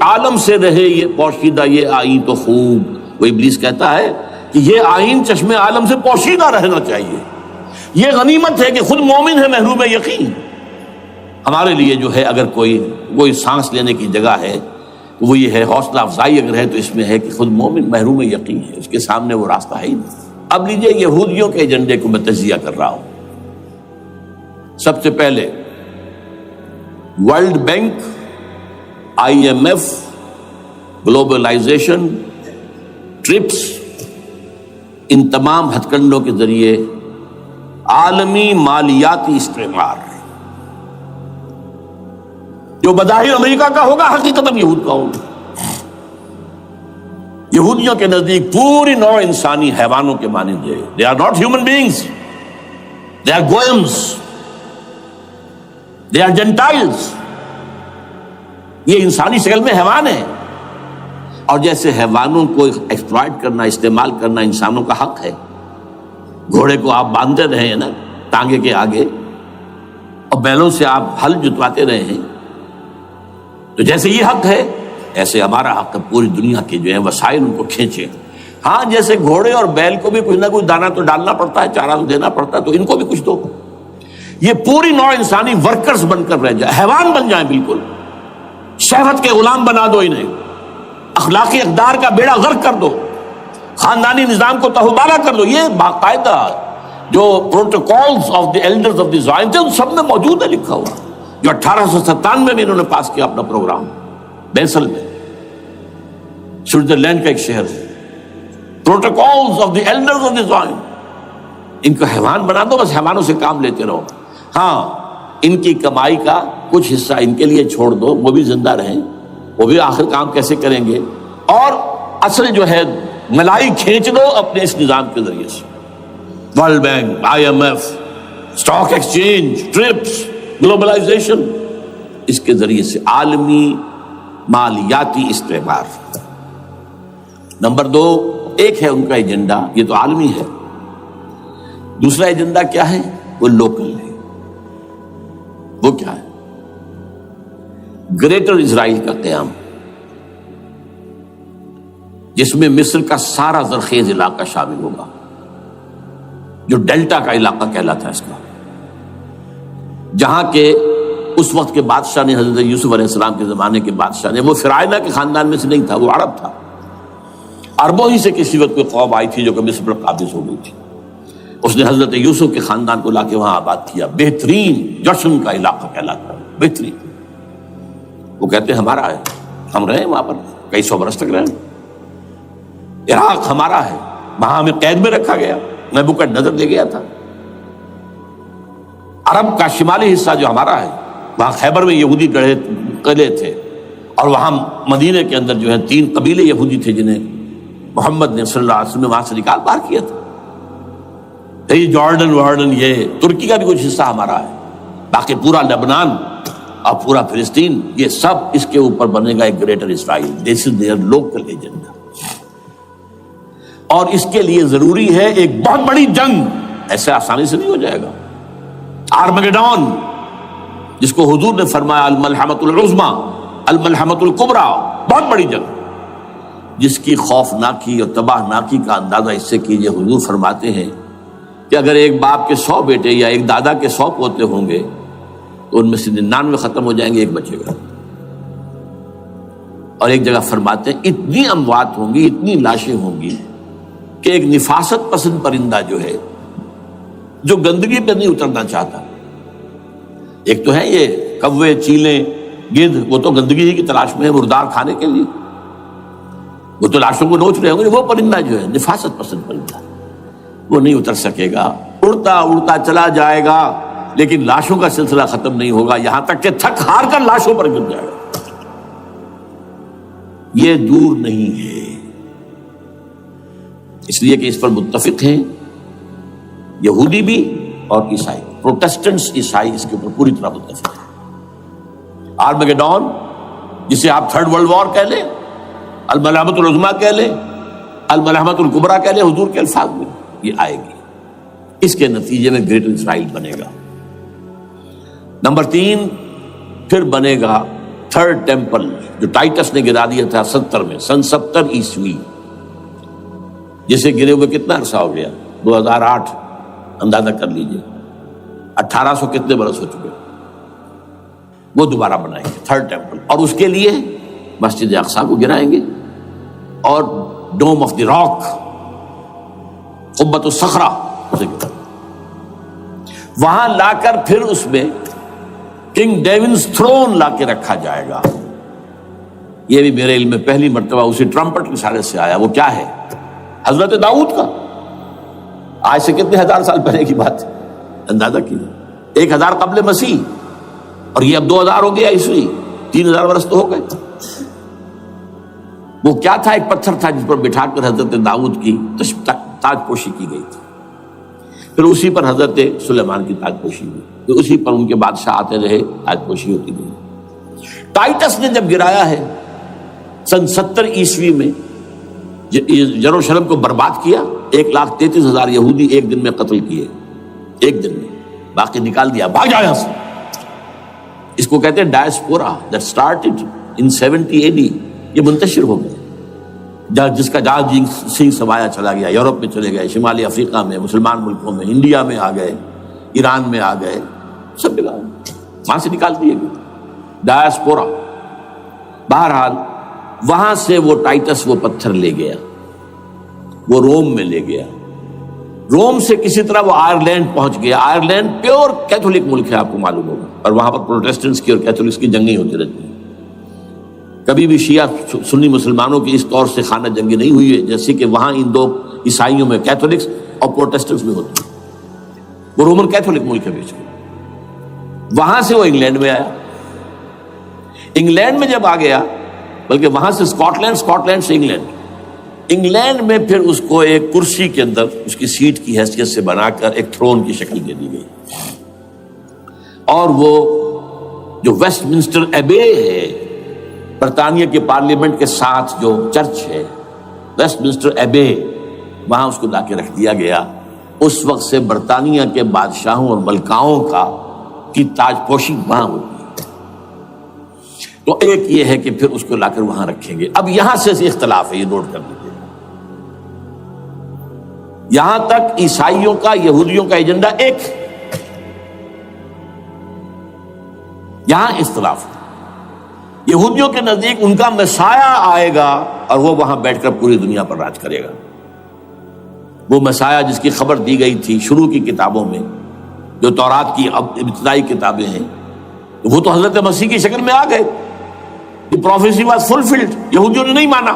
عالم سے رہے یہ پوشیدہ یہ آئین تو خوب۔ وہ ابلیس کہتا ہے کہ یہ آئین چشم عالم سے پوشیدہ رہنا چاہیے، یہ غنیمت ہے کہ خود مومن ہے محروم یقین۔ ہمارے لیے جو ہے اگر کوئی سانس لینے کی جگہ ہے وہ یہ ہے حوصلہ افزائی اگر ہے تو اس میں ہے کہ خود مومن محروم یقین ہے، اس کے سامنے وہ راستہ ہے ہی نہیں۔ اب لیجئے یہودیوں کے ایجنڈے کو میں تجزیہ کر رہا ہوں۔ سب سے پہلے World Bank, IMF، globalisation, TRIPS, ان تمام ہتھ کنڈوں کے ذریعے عالمی مالیاتی استعمار جو بظاہر امریکہ کا ہوگا حقیقتاً یہود کا ہوگا۔ یہودیوں کے نزدیک پوری نوع انسانی حیوانوں کے مانند ہے۔ They are not human beings. They are goyams. They are Gentiles. یہ انسانی شکل میں حیوان ہیں، اور جیسے حیوانوں کو ایکسپلائٹ کرنا، استعمال کرنا انسانوں کا حق ہے۔ گھوڑے کو آپ باندھتے رہے ہیں نا ٹانگے کے آگے، اور بیلوں سے آپ ہل جتواتے رہے ہیں، تو جیسے یہ حق ہے ایسے ہمارا حق ہے پوری دنیا کے جو ہے وسائل ان کو کھینچے۔ ہاں جیسے گھوڑے اور بیل کو بھی کچھ نہ کچھ دانا تو ڈالنا پڑتا ہے، چارہ تو دینا پڑتا ہے، تو ان کو بھی کچھ دو۔ یہ پوری نوع انسانی ورکرز بن کر رہ جائے، حیوان بن جائیں، بالکل شہوت کے غلام بنا دو انہیں، اخلاقی اقدار کا بیڑا غرق کر دو، خاندانی نظام کو تہوبالا کر دو۔ یہ باقاعدہ جو protocols of the elders of the Zion تھے ان سب میں موجود ہے، لکھا ہوا، جو 1897 میں انہوں نے پاس کیا اپنا پروگرام بیسل میں، سوئٹزرلینڈ کا ایک شہر ہے۔ Protocols of the elders of the Zion, ان کو حیوان بنا دو، بس حیوانوں سے کام لیتے رہو۔ ہاں ان کی کمائی کا کچھ حصہ ان کے لیے چھوڑ دو، وہ بھی زندہ رہیں، وہ بھی آخر کام کیسے کریں گے، اور اصل جو ہے ملائی کھینچ دو اپنے اس نظام کے ذریعے سے۔ World Bank, IMF، stock exchange, TRIPS, globalisation, اس کے ذریعے سے عالمی مالیاتی استعمار۔ نمبر 2، ایک ہے ان کا ایجنڈا، یہ تو عالمی ہے۔ دوسرا ایجنڈا کیا ہے؟ وہ لوکل ہے۔ وہ کیا ہے؟ گریٹر اسرائیل کا قیام، جس میں مصر کا سارا زرخیز علاقہ شامل ہوگا، جو ڈیلٹا کا علاقہ کہلاتا ہے اس کا، جہاں کے اس وقت کے بادشاہ نے، حضرت یوسف علیہ السلام کے زمانے کے بادشاہ نے، وہ فرعونہ کے خاندان میں سے نہیں تھا، وہ عرب تھا۔ عربوں ہی سے کسی وقت کوئی قوم آئی تھی جو کہ مصر پر قابض ہو گئی تھی، اس نے حضرت یوسف کے خاندان کو لا کے وہاں آباد کیا۔ بہترین جشن کا علاقہ کہلاتا ہے، بہترین۔ وہ کہتے ہیں ہمارا ہے، ہم رہے وہاں پر کئی سو برس تک رہے۔ عراق ہمارا ہے، وہاں ہمیں قید میں رکھا گیا، نبوکدنضر لے گیا تھا۔ عرب کا شمالی حصہ جو ہمارا ہے، وہاں خیبر میں یہودی قلعے تھے، اور وہاں مدینے کے اندر جو ہے 3 قبیلے یہودی تھے جنہیں محمد نے صلی اللہ علیہ وسلم وہاں سے نکال باہر کیا تھا۔ یہ جارڈن یہ ترکی کا بھی کچھ حصہ ہمارا ہے، باقی پورا لبنان اور پورا فلسطین، یہ سب اس کے اوپر بنے گا ایک greater Israel. This is there local agenda, اور اس کے لیے ضروری ہے ایک بہت بڑی جنگ، ایسے آسانی سے نہیں ہو جائے گا۔ آرمگیڈون، جس کو حضور نے فرمایا الملحمۃ العظمی، الملحمۃ الکبریٰ، بہت بڑی جنگ، جس کی خوفناکی اور تباہ ناکی کا اندازہ اس سے کیجئے۔ حضور فرماتے ہیں کہ اگر ایک باپ کے 100 بیٹے یا ایک دادا کے 100 پوتے ہوں گے تو ان میں سے 99 ختم ہو جائیں گے، ایک بچے گا۔ اور ایک جگہ فرماتے ہیں اتنی اموات ہوں گی، اتنی لاشیں ہوں گی کہ ایک نفاست پسند پرندہ جو ہے، جو گندگی پہ نہیں اترنا چاہتا، ایک تو ہے یہ کوے، چیلیں، گدھ، وہ تو گندگی ہی کی تلاش میں ہے مردار کھانے کے لیے، وہ تو لاشوں کو نوچ رہے ہوں گے۔ وہ پرندہ جو ہے نفاست پسند پرندہ، وہ نہیں اتر سکے گا، اڑتا اڑتا چلا جائے گا، لیکن لاشوں کا سلسلہ ختم نہیں ہوگا، یہاں تک کہ تھک ہار کر لاشوں پر گر جائے گا۔ یہ دور نہیں ہے، اس لیے کہ اس پر متفق ہیں یہودی بھی اور عیسائی، پروٹسٹنٹس عیسائی اس کے اوپر پوری طرح متفق ہیں۔ آرمگیڈون، جسے آپ تھرڈ ورلڈ وار کہہ لیں، الملحمۃ العظمیٰ کہہ لیں، الملحمۃ الکبریٰ کہہ لیں حضور کے الفاظ میں، یہ آئے گی۔ اس کے نتیجے میں گریٹر اسرائیل بنے گا۔ نمبر 3، پھر بنے گا تھرڈ ٹیمپل، جو ٹائٹس نے گرا دیا تھا 70 میں، سن 70 عیسوی، جسے گرے ہوئے کتنا عرصہ ہو گیا؟ 2008، اندازہ کر لیجئے 1800 کتنے برس ہو چکے۔ وہ دوبارہ بنائیں گے تھرڈ ٹیمپل، اور اس کے لیے مسجد اقصی کو گرائیں گے اور ڈوم آف دی راک، قبۃ الصخرہ، وہاں لا کر پھر اس میں کنگ ڈیونز تھرون لا کے رکھا جائے گا۔ یہ بھی میرے علم میں پہلی مرتبہ اسی ٹرمپٹ کی اشارے سے آیا۔ وہ کیا ہے؟ حضرت داؤد کا، آج سے کتنے ہزار سال پہلے کی بات ہے، اندازہ کیجیے، 1000 قبل مسیح، اور یہ اب 2000 ہو گیا عیسوی، 3000 برس تو ہو گئے۔ وہ کیا تھا؟ ایک پتھر تھا جس پر بٹھا کر حضرت داؤد کی تاج پوشی کی گئی تھی، پھر اسی پر حضرت سلیمان کی تاج پوشی ہوئی، پھر اسی پر ان کے بادشاہ آتے رہے، تاج پوشی ہوتی گئی۔ ٹائٹس نے جب گرایا ہے سن 70 عیسوی میں، یروشلم کو برباد کیا، 1,33,000 یہودی ایک دن میں قتل کیے، ایک دن میں، باقی نکال دیا، بھاگ جاؤ یہاں سے۔ اس کو کہتے ہیں diaspora, that started in 70 AD، یہ منتشر ہو گیا، جس کا جہاز سنگھ سمایا چلا گیا، یورپ میں چلے گئے، شمالی افریقہ میں، مسلمان ملکوں میں، انڈیا میں آ گئے، ایران میں آ گئے، سب جگہ وہاں سے نکال دیے گئے، ڈائسپورا۔ بہرحال وہاں سے وہ ٹائٹس وہ پتھر لے گیا، وہ روم میں لے گیا، روم سے کسی طرح وہ آئرلینڈ پہنچ گیا۔ آئرلینڈ پیور کیتھولک ملک ہے، آپ کو معلوم ہوگا، اور وہاں پر پروٹیسٹنٹس کی اور کیتھولکس کی جنگیں ہوتی رہتی ہیں۔ کبھی بھی شیعہ سنی مسلمانوں کی اس طور سے خانہ جنگی نہیں ہوئی ہے جیسے کہ وہاں ان دو عیسائیوں میں کیتھولکس اور پروٹیسٹنٹس میں ہوتی ہے۔ وہ رومن کیتھولک ملک ہے بیچ میں۔ وہاں سے وہ انگلینڈ میں آیا، انگلینڈ میں جب آ گیا، بلکہ وہاں سے اسکاٹ لینڈ سے انگلینڈ میں پھر اس کو ایک کرسی کے اندر اس کی سیٹ کی حیثیت سے بنا کر ایک تھرون کی شکل دے دی گئی، اور وہ جو ویسٹ منسٹر ایبے ہے، برطانیہ کے پارلیمنٹ کے ساتھ جو چرچ ہے، ویسٹ منسٹر ایبے، وہاں اس کو لا کے رکھ دیا گیا۔ اس وقت سے برطانیہ کے بادشاہوں اور ملکاؤں کی تاج پوشی وہاں ہوتی ہے۔ تو ایک یہ ہے کہ پھر اس کو لا کر وہاں رکھیں گے۔ اب یہاں سے اختلاف ہے، یہ نوٹ کر لیجیے، یہاں تک عیسائیوں کا، یہودیوں کا ایجنڈا ایک، یہاں اختلاف ہے۔ یہودیوں کے نزدیک ان کا مسیح آئے گا اور وہ وہاں بیٹھ کر پوری دنیا پر راج کرے گا۔ وہ مسیح جس کی خبر دی گئی تھی شروع کی کتابوں میں، جو تورات کی ابتدائی کتابیں ہیں، وہ تو حضرت مسیح کی شکل میں آ گئے۔ Prophecy was fulfilled. یہودیوں نے نہیں مانا،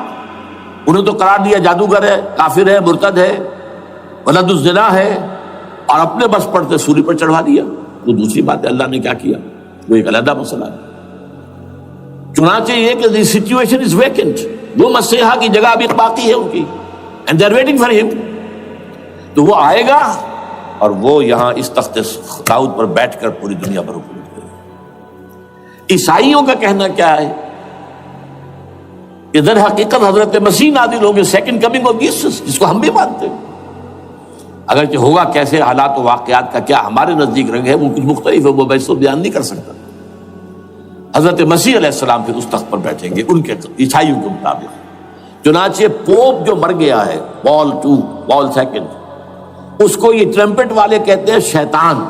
انہیں تو قرار دیا جادوگر ہے، کافر ہے، مرتد ہے، ولد الزنا ہے، اور اپنے بس پڑتے سولی پر چڑھا دیا۔ وہ دوسری بات ہے، اللہ نے کیا کیا وہ ایک علیحدہ مسئلہ ہے۔ چنانچہ یہ کہ the situation is vacant، وہ مسیحا کی جگہ ابھی باقی ہے ان کی، and they are waiting for him۔ تو وہ آئے گا اور وہ یہاں اس تخت داؤد پر بیٹھ کر پوری دنیا پر حکومت کرے گا۔ عیسائیوں کا کہنا کیا ہے کہ در حقیقت حضرت مسیح نازل ہوں گے، سیکنڈ کمنگ آف جیسس، جس کو ہم بھی مانتے ہیں، اگرچہ ہوگا کیسے، حالات و واقعات کا کیا ہمارے نزدیک رنگ ہے وہ کچھ مختلف ہے، وہ میں اس کو بیان نہیں کر سکتا۔ حضرت مسیح علیہ السلام پھر اس تخت پر بیٹھیں گے ان کے عیسائیوں کے مطابق۔ چنانچہ پوپ جو مر گیا ہے، پال سیکنڈ، اس کو یہ ٹرمپٹ والے کہتے ہیں شیطان،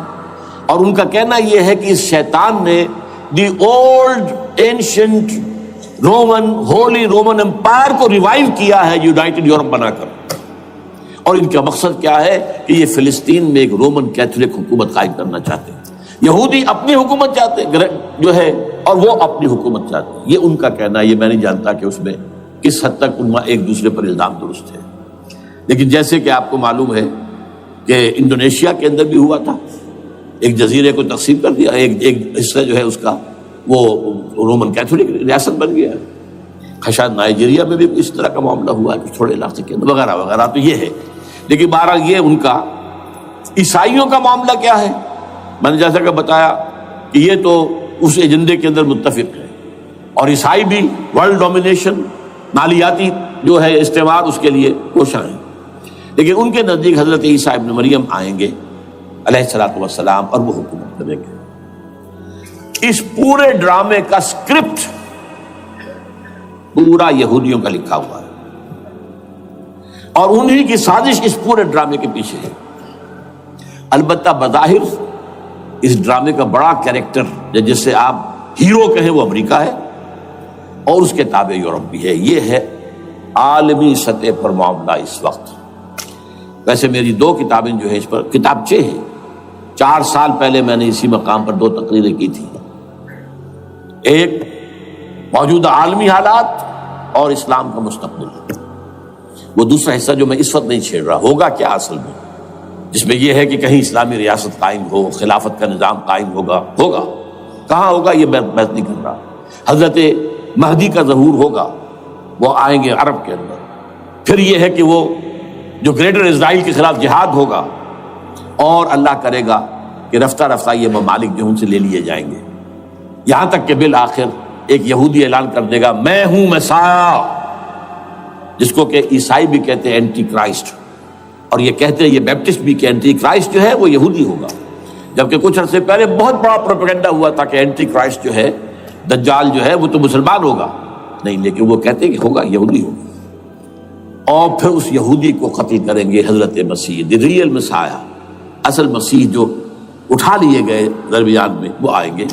اور ان کا کہنا یہ ہے کہ اس شیطان نے the old ancient Roman holy Roman empire کو ریوائیو کیا ہے یونائٹڈ یورپ بنا کر، اور ان کا مقصد کیا ہے کہ یہ فلسطین میں ایک رومن کیتھولک حکومت قائم کرنا چاہتے ہیں۔ یہودی اپنی حکومت چاہتے جو ہے، اور وہ اپنی حکومت چاہتے ہیں، یہ ان کا کہنا ہے۔ یہ میں نہیں جانتا کہ اس میں کس حد تک ان ایک دوسرے پر الزام درست ہے، لیکن جیسے کہ آپ کو معلوم ہے کہ انڈونیشیا کے اندر بھی ہوا تھا، ایک جزیرے کو تقسیم کر دیا، ایک حصہ جو ہے اس کا وہ رومن کیتھولک ریاست بن گیا ہے۔ شاید نائجیریا میں بھی اس طرح کا معاملہ ہوا ہے، کچھ تھوڑے علاقے کے اندر وغیرہ وغیرہ۔ تو یہ ہے، لیکن بہرحال یہ ان کا۔ عیسائیوں کا معاملہ کیا ہے؟ میں نے جیسا کہ بتایا کہ یہ تو اس ایجنڈے کے اندر متفق ہے، اور عیسائی بھی ورلڈ ڈومینیشن، مالیاتی جو ہے استعمار، اس کے لیے کوشاں ہیں۔ لیکن ان کے نزدیک حضرت عیسیٰ ابن مریم آئیں گے علیہ الصلوۃ والسلام، اور وہ حکومت کریں گے۔ اس پورے ڈرامے کا اسکرپٹ پورا یہودیوں کا لکھا ہوا ہے، اور انہی کی سازش اس پورے ڈرامے کے پیچھے ہے۔ البتہ بظاہر اس ڈرامے کا بڑا کیریکٹر جس سے آپ ہیرو کہیں وہ امریکہ ہے، اور اس کے تابع یورپ بھی ہے. یہ ہے عالمی سطح پر معاملہ اس وقت. ویسے میری 2 کتابیں جو ہیں اس پر کتابچے ہیں. 4 سال پہلے میں نے اسی مقام پر 2 تقریریں کی تھی. ایک موجودہ عالمی حالات اور اسلام کا مستقبل. وہ دوسرا حصہ جو میں اس وقت نہیں چھیڑ رہا ہوگا کیا اصل میں، جس میں یہ ہے کہ کہیں اسلامی ریاست قائم ہو، خلافت کا نظام قائم ہوگا کہاں ہوگا یہ میں بحث نہیں کر رہا. حضرت مہدی کا ظہور ہوگا، وہ آئیں گے عرب کے اندر. پھر یہ ہے کہ وہ جو گریٹر اسرائیل کے خلاف جہاد ہوگا، اور اللہ کرے گا کہ رفتہ رفتہ یہ ممالک جو ان سے لے لیے جائیں گے، یہاں تک کہ بالآخر ایک یہودی اعلان کر دے گا میں ہوں مسیح، جس کو کہ عیسائی بھی کہتے ہیں اینٹی کرائسٹ، اور یہ کہتے ہیں یہ بیپٹسٹ بھی کہ اینٹی کرائسٹ جو ہے وہ یہودی ہوگا. جبکہ کچھ عرصے پہلے بہت بڑا پروپیگنڈا ہوا تھا کہ اینٹی کرائسٹ جو ہے، دجال جو ہے، وہ تو مسلمان ہوگا. نہیں، لیکن وہ کہتے ہیں کہ ہوگا یہودی ہوگا. اور پھر اس یہودی کو قتل کریں گے حضرت مسیح، دی ریئل مسیح، اصل مسیح جو اٹھا لیے گئے درمیان میں، وہ آئیں گے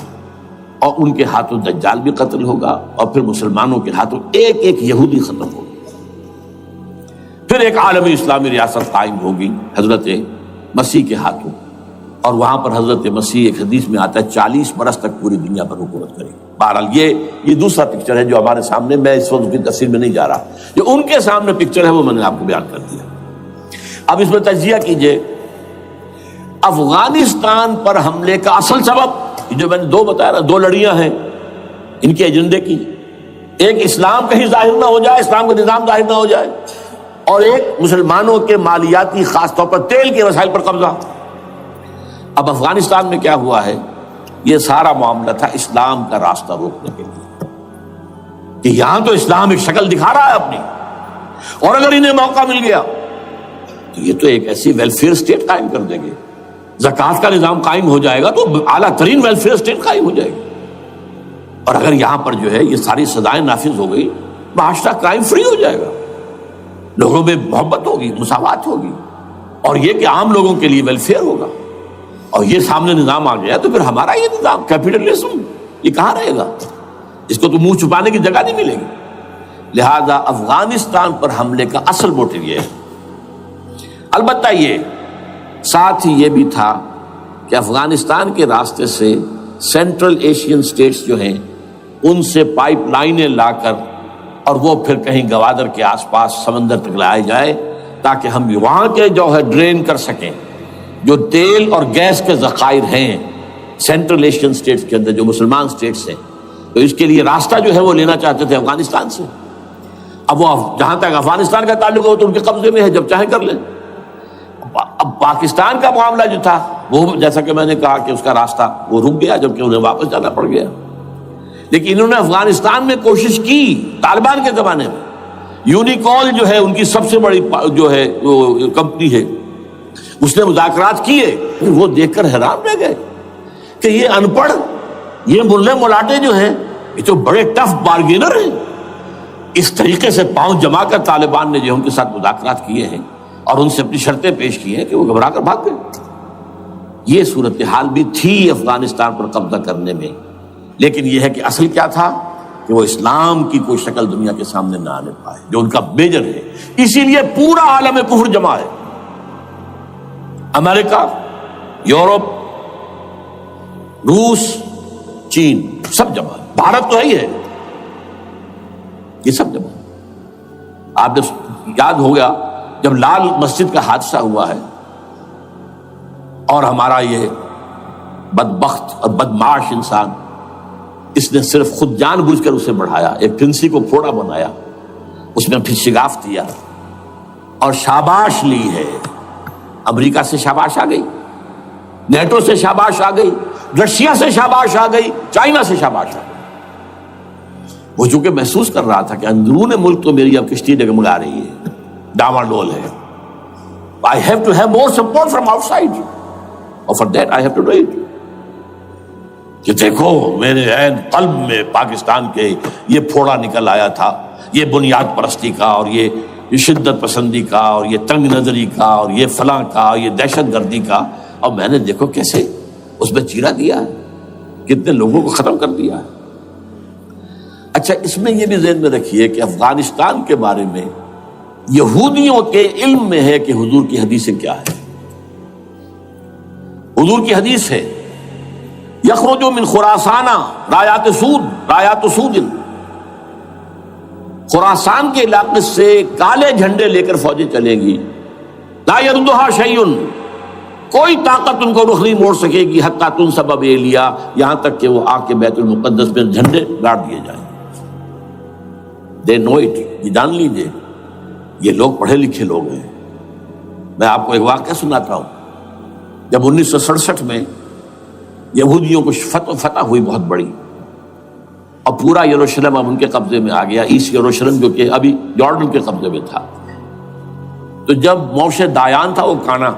اور ان کے ہاتھوں دجال بھی قتل ہوگا، اور پھر مسلمانوں کے ہاتھوں ایک ایک یہودی ختم ہوگا. پھر ایک عالمی اسلامی ریاست قائم ہوگی حضرت مسیح کے ہاتھوں، اور وہاں پر حضرت مسیح، ایک حدیث میں آتا ہے 40 برس تک پوری دنیا پر حکومت کرے گی. بہرحال یہ دوسرا پکچر ہے جو ہمارے سامنے، میں اس وقت کی تفصیل میں نہیں جا رہا. جو ان کے سامنے پکچر ہے وہ میں نے آپ کو بیان کر دیا. اب اس میں تجزیہ کیجئے افغانستان پر حملے کا اصل سبب جو میں نے 2 بتایا نا، 2 لڑیاں ہیں ان کے ایجنڈے کی. ایک اسلام کہیں ظاہر نہ ہو جائے، اسلام کا نظام ظاہر نہ ہو جائے، اور ایک مسلمانوں کے مالیاتی خاص طور پر تیل کے وسائل پر قبضہ. اب افغانستان میں کیا ہوا ہے، یہ سارا معاملہ تھا اسلام کا راستہ روکنے کے لیے، کہ یہاں تو اسلام ایک شکل دکھا رہا ہے اپنی، اور اگر انہیں موقع مل گیا تو یہ تو ایک ایسی ویلفیئر اسٹیٹ قائم کر دیں گے. زکوٰۃ کا نظام قائم ہو جائے گا تو اعلیٰ ترین ویلفیئر اسٹیٹ قائم ہو جائے گی. اور اگر یہاں پر جو ہے یہ ساری سزائیں نافذ ہو گئی، معاشرہ کرائم فری ہو جائے گا، لوگوں میں محبت ہوگی، مساوات ہوگی، اور یہ کہ عام لوگوں کے لیے ویلفیئر ہوگا. اور یہ سامنے نظام آ گیا تو پھر ہمارا یہ نظام کیپٹلزم یہ کہاں رہے گا؟ اس کو تو منہ چھپانے کی جگہ نہیں ملے گی. لہذا افغانستان پر حملے کا اصل موٹو یہ ہے. البتہ یہ ساتھ ہی یہ بھی تھا کہ افغانستان کے راستے سے سینٹرل ایشین سٹیٹس جو ہیں ان سے پائپ لائنیں لا کر، اور وہ پھر کہیں گوادر کے آس پاس سمندر تک لائے جائے، تاکہ ہم وہاں کے جو ہے ڈرین کر سکیں جو تیل اور گیس کے ذخائر ہیں سینٹرل ایشین سٹیٹس کے اندر جو مسلمان سٹیٹس ہیں. تو اس کے لیے راستہ جو ہے وہ لینا چاہتے تھے افغانستان سے. اب وہ جہاں تک افغانستان کا تعلق ہو تو ان کے قبضے میں ہے، جب چاہیں کر لیں. اب پاکستان کا معاملہ جو تھا وہ جیسا کہ میں نے کہا کہ اس کا راستہ وہ رک گیا، جبکہ انہیں واپس جانا پڑ گیا. لیکن انہوں نے افغانستان میں کوشش کی. طالبان کے زمانے میں یونیکول جو ہے ان کی سب سے بڑی جو ہے وہ کمپنی ہے، اس نے مذاکرات کیے. وہ دیکھ کر حیران رہ گئے کہ یہ ان پڑھ، یہ ملے ملاٹے جو ہیں یہ تو بڑے ٹف بارگینر ہیں. اس طریقے سے پاؤں جما کر طالبان نے جو ان کے ساتھ مذاکرات کیے ہیں اور ان سے اپنی شرطیں پیش کی ہیں کہ وہ گھبرا کر بھاگ گئے. یہ صورتحال بھی تھی افغانستان پر قبضہ کرنے میں. لیکن یہ ہے کہ اصل کیا تھا کہ وہ اسلام کی کوئی شکل دنیا کے سامنے نہ آنے پائے، جو ان کا میجر ہے. اسی لیے پورا عالم کفر جمع ہے. امریکہ، یورپ، روس، چین، سب جمع ہے. بھارت تو ہے ہی ہے، یہ سب جمع ہے. آپ جب یاد ہو گیا جب لال مسجد کا حادثہ ہوا ہے اور ہمارا یہ بدبخت اور بدمعاش انسان، اس نے صرف خود جان بوجھ کر اسے بڑھایا، ایک پھنسی کو پھوڑا بنایا، اس میں پھر شگاف دیا اور شاباش لی ہے. امریکہ سے شاباش آ گئی، نیٹو سے شاباش آ گئی، رشیا سے شاباش آ گئی، چائنا سے شاباش آ گئی. وہ چونکہ محسوس کر رہا تھا کہ اندرون ملک تو میری اب کشتی ڈگمگا رہی ہے، ڈاواڈول ہے. I have to have more support from outside. اور for that I have to do it. کہ دیکھو میرے عین قلب میں پاکستان کے یہ پھوڑا نکل آیا تھا، یہ بنیاد پرستی کا اور یہ شدت پسندی کا اور یہ تنگ نظری کا اور یہ فلاں کا، یہ دہشت گردی کا، اور میں نے دیکھو کیسے اس میں چیرا دیا ہے، کتنے لوگوں کو ختم کر دیا ہے. اچھا، اس میں یہ بھی ذہن میں رکھیے کہ افغانستان کے بارے میں یہودیوں کے علم میں ہے کہ حضور کی حدیثیں کیا ہے. حضور کی حدیث ہے یخرج من خراسان رایات سود، خراسان کے علاقے سے کالے جھنڈے لے کر فوجیں چلیں گی. لا یردھا شیء، کوئی طاقت ان کو رخ نہیں موڑ سکے گی. حتیٰ تنصب ایلیا، یہاں تک کہ وہ آ کے بیت المقدس میں جھنڈے گاڑ دیے جائیں. دے نو اٹ، یہ جان لیجیے یہ لوگ پڑھے لکھے لوگ ہیں. میں آپ کو ایک واقعہ سناتا ہوں. جب 1967 میں یہودیوں کو فتح ہوئی بہت بڑی، اور پورا یروشلم اب ان کے قبضے میں آ گیا، ایسٹ یروشلم جو کہ ابھی جارڈن کے قبضے میں تھا. تو جب موشے دایان تھا وہ کانا،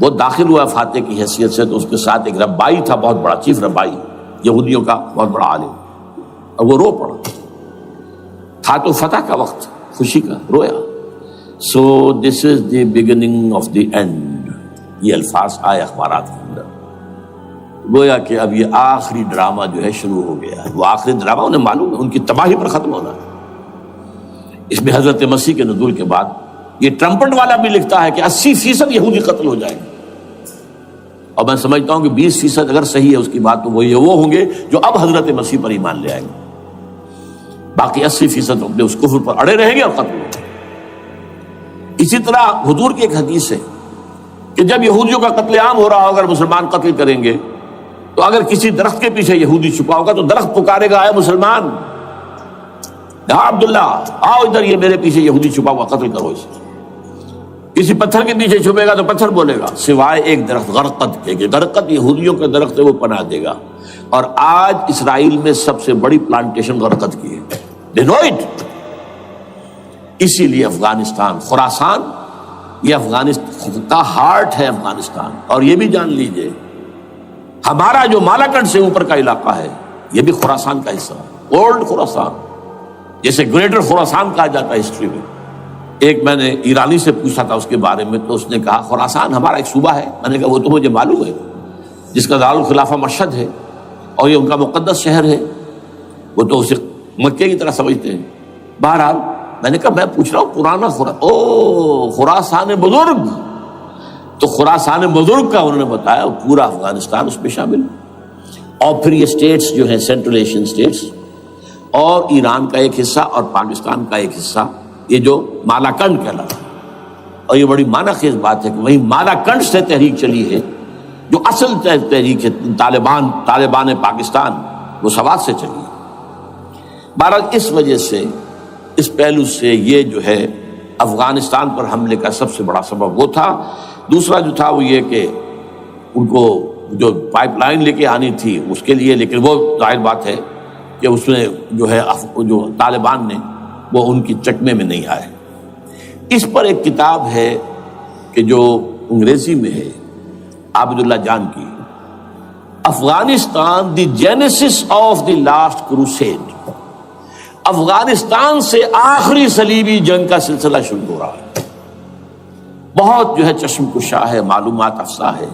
وہ داخل ہوا فاتح کی حیثیت سے، تو اس کے ساتھ ایک ربائی تھا بہت بڑا، چیف ربائی یہودیوں کا بہت بڑا عالم، اور وہ رو پڑا. تھا تو فتح کا وقت، خوشی کا، رویا. So this is the beginning of the end, یہ الفاظ آئے اخبارات کے اندر. گویا کہ اب یہ آخری ڈرامہ جو ہے شروع ہو گیا ہے. وہ آخری ڈرامہ انہیں معلوم ہے ان کی تباہی پر ختم ہونا ہے. اس میں حضرت مسیح کے نزول کے بعد یہ ٹرمپٹ والا بھی لکھتا ہے کہ 80% یہودی قتل ہو جائیں گے، اور میں سمجھتا ہوں کہ 20% اگر صحیح ہے اس کی بات، تو وہ ہوں گے جو اب حضرت مسیح پر ایمان لے آئیں گے. باقی 80% اپنے اس کفر پر اڑے رہیں گے اور قتل ہوں گے. اسی طرح حضور کی ایک حدیث ہے کہ جب یہودیوں کا قتل عام ہو رہا ہوگا، اگر مسلمان قتل کریں گے، تو اگر کسی درخت کے پیچھے یہودی چھپا ہوگا تو درخت پکارے گا، اے مسلمان، یا عبداللہ آؤ ادھر، یہ میرے پیچھے یہودی چھپا ہوا، قتل کرو اسے. کسی پتھر کے پیچھے چھپے گا تو پتھر بولے گا، سوائے ایک درخت غرقد کے، کہ غرقد یہودیوں کا درخت ہے، وہ پناہ دے گا. اور آج اسرائیل میں سب سے بڑی پلانٹیشن غرقد کی ہے. They know it. اسی لیے افغانستان، خراسان، یہ افغانستان کا ہارٹ ہے افغانستان. اور یہ بھی جان لیجئے ہمارا جو مالاکنڈ سے اوپر کا علاقہ ہے یہ بھی خراسان کا حصہ ہے، اولڈ خراسان، جیسے گریٹر خراسان کہا جاتا ہے ہسٹری میں. ایک میں نے ایرانی سے پوچھا تھا اس کے بارے میں، تو اس نے کہا خراسان ہمارا ایک صوبہ ہے. میں نے کہا وہ تو مجھے معلوم ہے، جس کا دارالخلافہ مشہد ہے اور یہ ان کا مقدس شہر ہے، وہ تو اسے مکے کی طرح سمجھتے ہیں. بہرحال میں نے کہا میں پوچھ رہا ہوں پرانا خراسان بزرگ. تو خراسان بزرگ کا انہوں نے بتایا پورا افغانستان اس میں شامل، اور پھر یہ اسٹیٹس جو ہیں سینٹرل ایشین اسٹیٹس، اور ایران کا ایک حصہ اور پاکستان کا ایک حصہ، یہ جو مالاکنڈ کہلاتا ہے. اور یہ بڑی معنی خیز بات ہے کہ وہیں مالاکنڈ سے تحریک چلی ہے جو اصل تحریک ہے طالبان پاکستان، وہ سوات سے چلی ہے. بہرحال اس وجہ سے، اس پہلو سے یہ جو ہے افغانستان پر حملے کا سب سے بڑا سبب وہ تھا. دوسرا جو تھا وہ یہ کہ ان کو جو پائپ لائن لے کے آنی تھی اس کے لیے، لیکن وہ ظاہر بات ہے کہ اس میں جو ہے جو طالبان نے وہ ان کی چکمے میں نہیں آئے. اس پر ایک کتاب ہے کہ جو انگریزی میں ہے عابد اللہ جان کی، Afghanistan the genesis of the last crusade. Afghanistan سے آخری صلیبی جنگ کا سلسلہ شروع ہو رہا ہے. بہت جو ہے چشم کشا ہے، معلومات افزا ہے،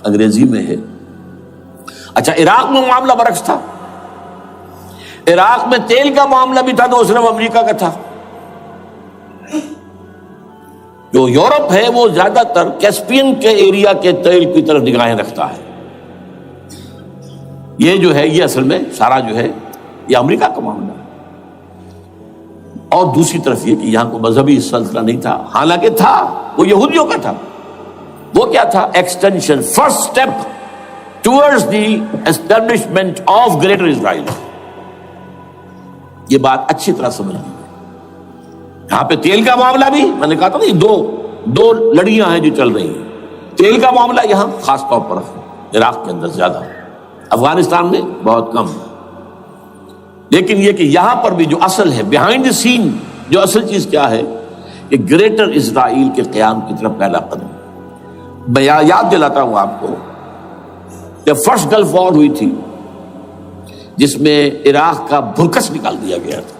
انگریزی میں ہے. اچھا، عراق میں معاملہ برعکس تھا. عراق میں تیل کا معاملہ بھی تھا تو صرف امریکہ کا تھا. جو یورپ ہے وہ زیادہ تر کیسپین کے ایریا کے تیل کی طرف نگاہیں رکھتا ہے. یہ جو ہے یہ اصل میں سارا جو ہے یہ امریکہ کا معاملہ ہے. اور دوسری طرف یہ کہ یہاں کو مذہبی سلسلہ نہیں تھا، حالانکہ تھا، وہ یہودیوں کا تھا. وہ کیا تھا؟ Extension, first step towards the establishment of Greater Israel. یہ بات اچھی طرح سمجھ لیجیے. یہاں پہ تیل کا معاملہ بھی، میں نے کہا تھا نا دو لڑیاں ہیں جو چل رہی ہیں. تیل کا معاملہ یہاں خاص طور پر عراق کے اندر زیادہ، افغانستان میں بہت کم. لیکن یہ کہ یہاں پر بھی جو اصل ہے بیہائنڈ دی سین، جو اصل چیز کیا ہے کہ گریٹر اسرائیل کے قیام کی طرف پہلا قدم. میں یاد دلاتا ہوں آپ کو، جب فرسٹ گلف وار ہوئی تھی جس میں عراق کا بھرکس نکال دیا گیا تھا،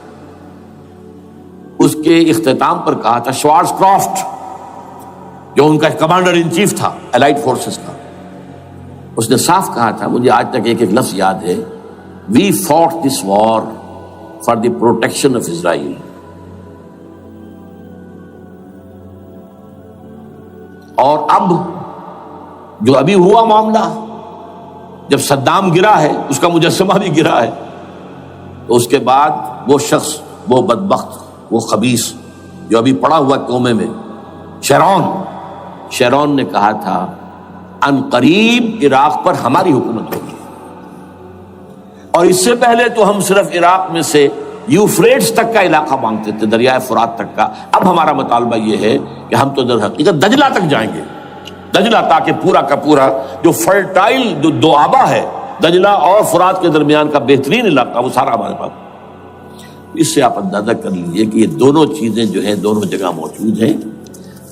اس کے اختتام پر کہا تھا شوارز کرافٹ، جو ان کا کمانڈر ان چیف تھا الائڈ فورسز کا، اس نے صاف کہا تھا، مجھے آج تک ایک ایک لفظ یاد ہے، we fought this war for the protection of Israel. اور اب جو ابھی ہوا معاملہ، جب صدام گرا ہے، اس کا مجسمہ بھی گرا ہے، تو اس کے بعد وہ شخص، وہ بدبخت، وہ خبیث جو ابھی پڑا ہوا کومے میں، شیرون نے کہا تھا ان قریب عراق پر ہماری حکومت ہوگی، اور اس سے پہلے تو ہم صرف عراق میں سے یوفریٹس تک کا علاقہ مانگتے تھے، دریائے فرات تک کا، اب ہمارا مطالبہ یہ ہے کہ ہم تو در حقیقت دجلہ تک جائیں گے، دجلہ، تاکہ پورا کا پورا جو فرٹائل جو دوآبا ہے دجلہ اور فرات کے درمیان کا بہترین علاقہ، وہ سارا ہمارے پاس۔ اس سے آپ اندازہ کر لیجئے کہ یہ دونوں چیزیں جو ہیں دونوں جگہ موجود ہیں۔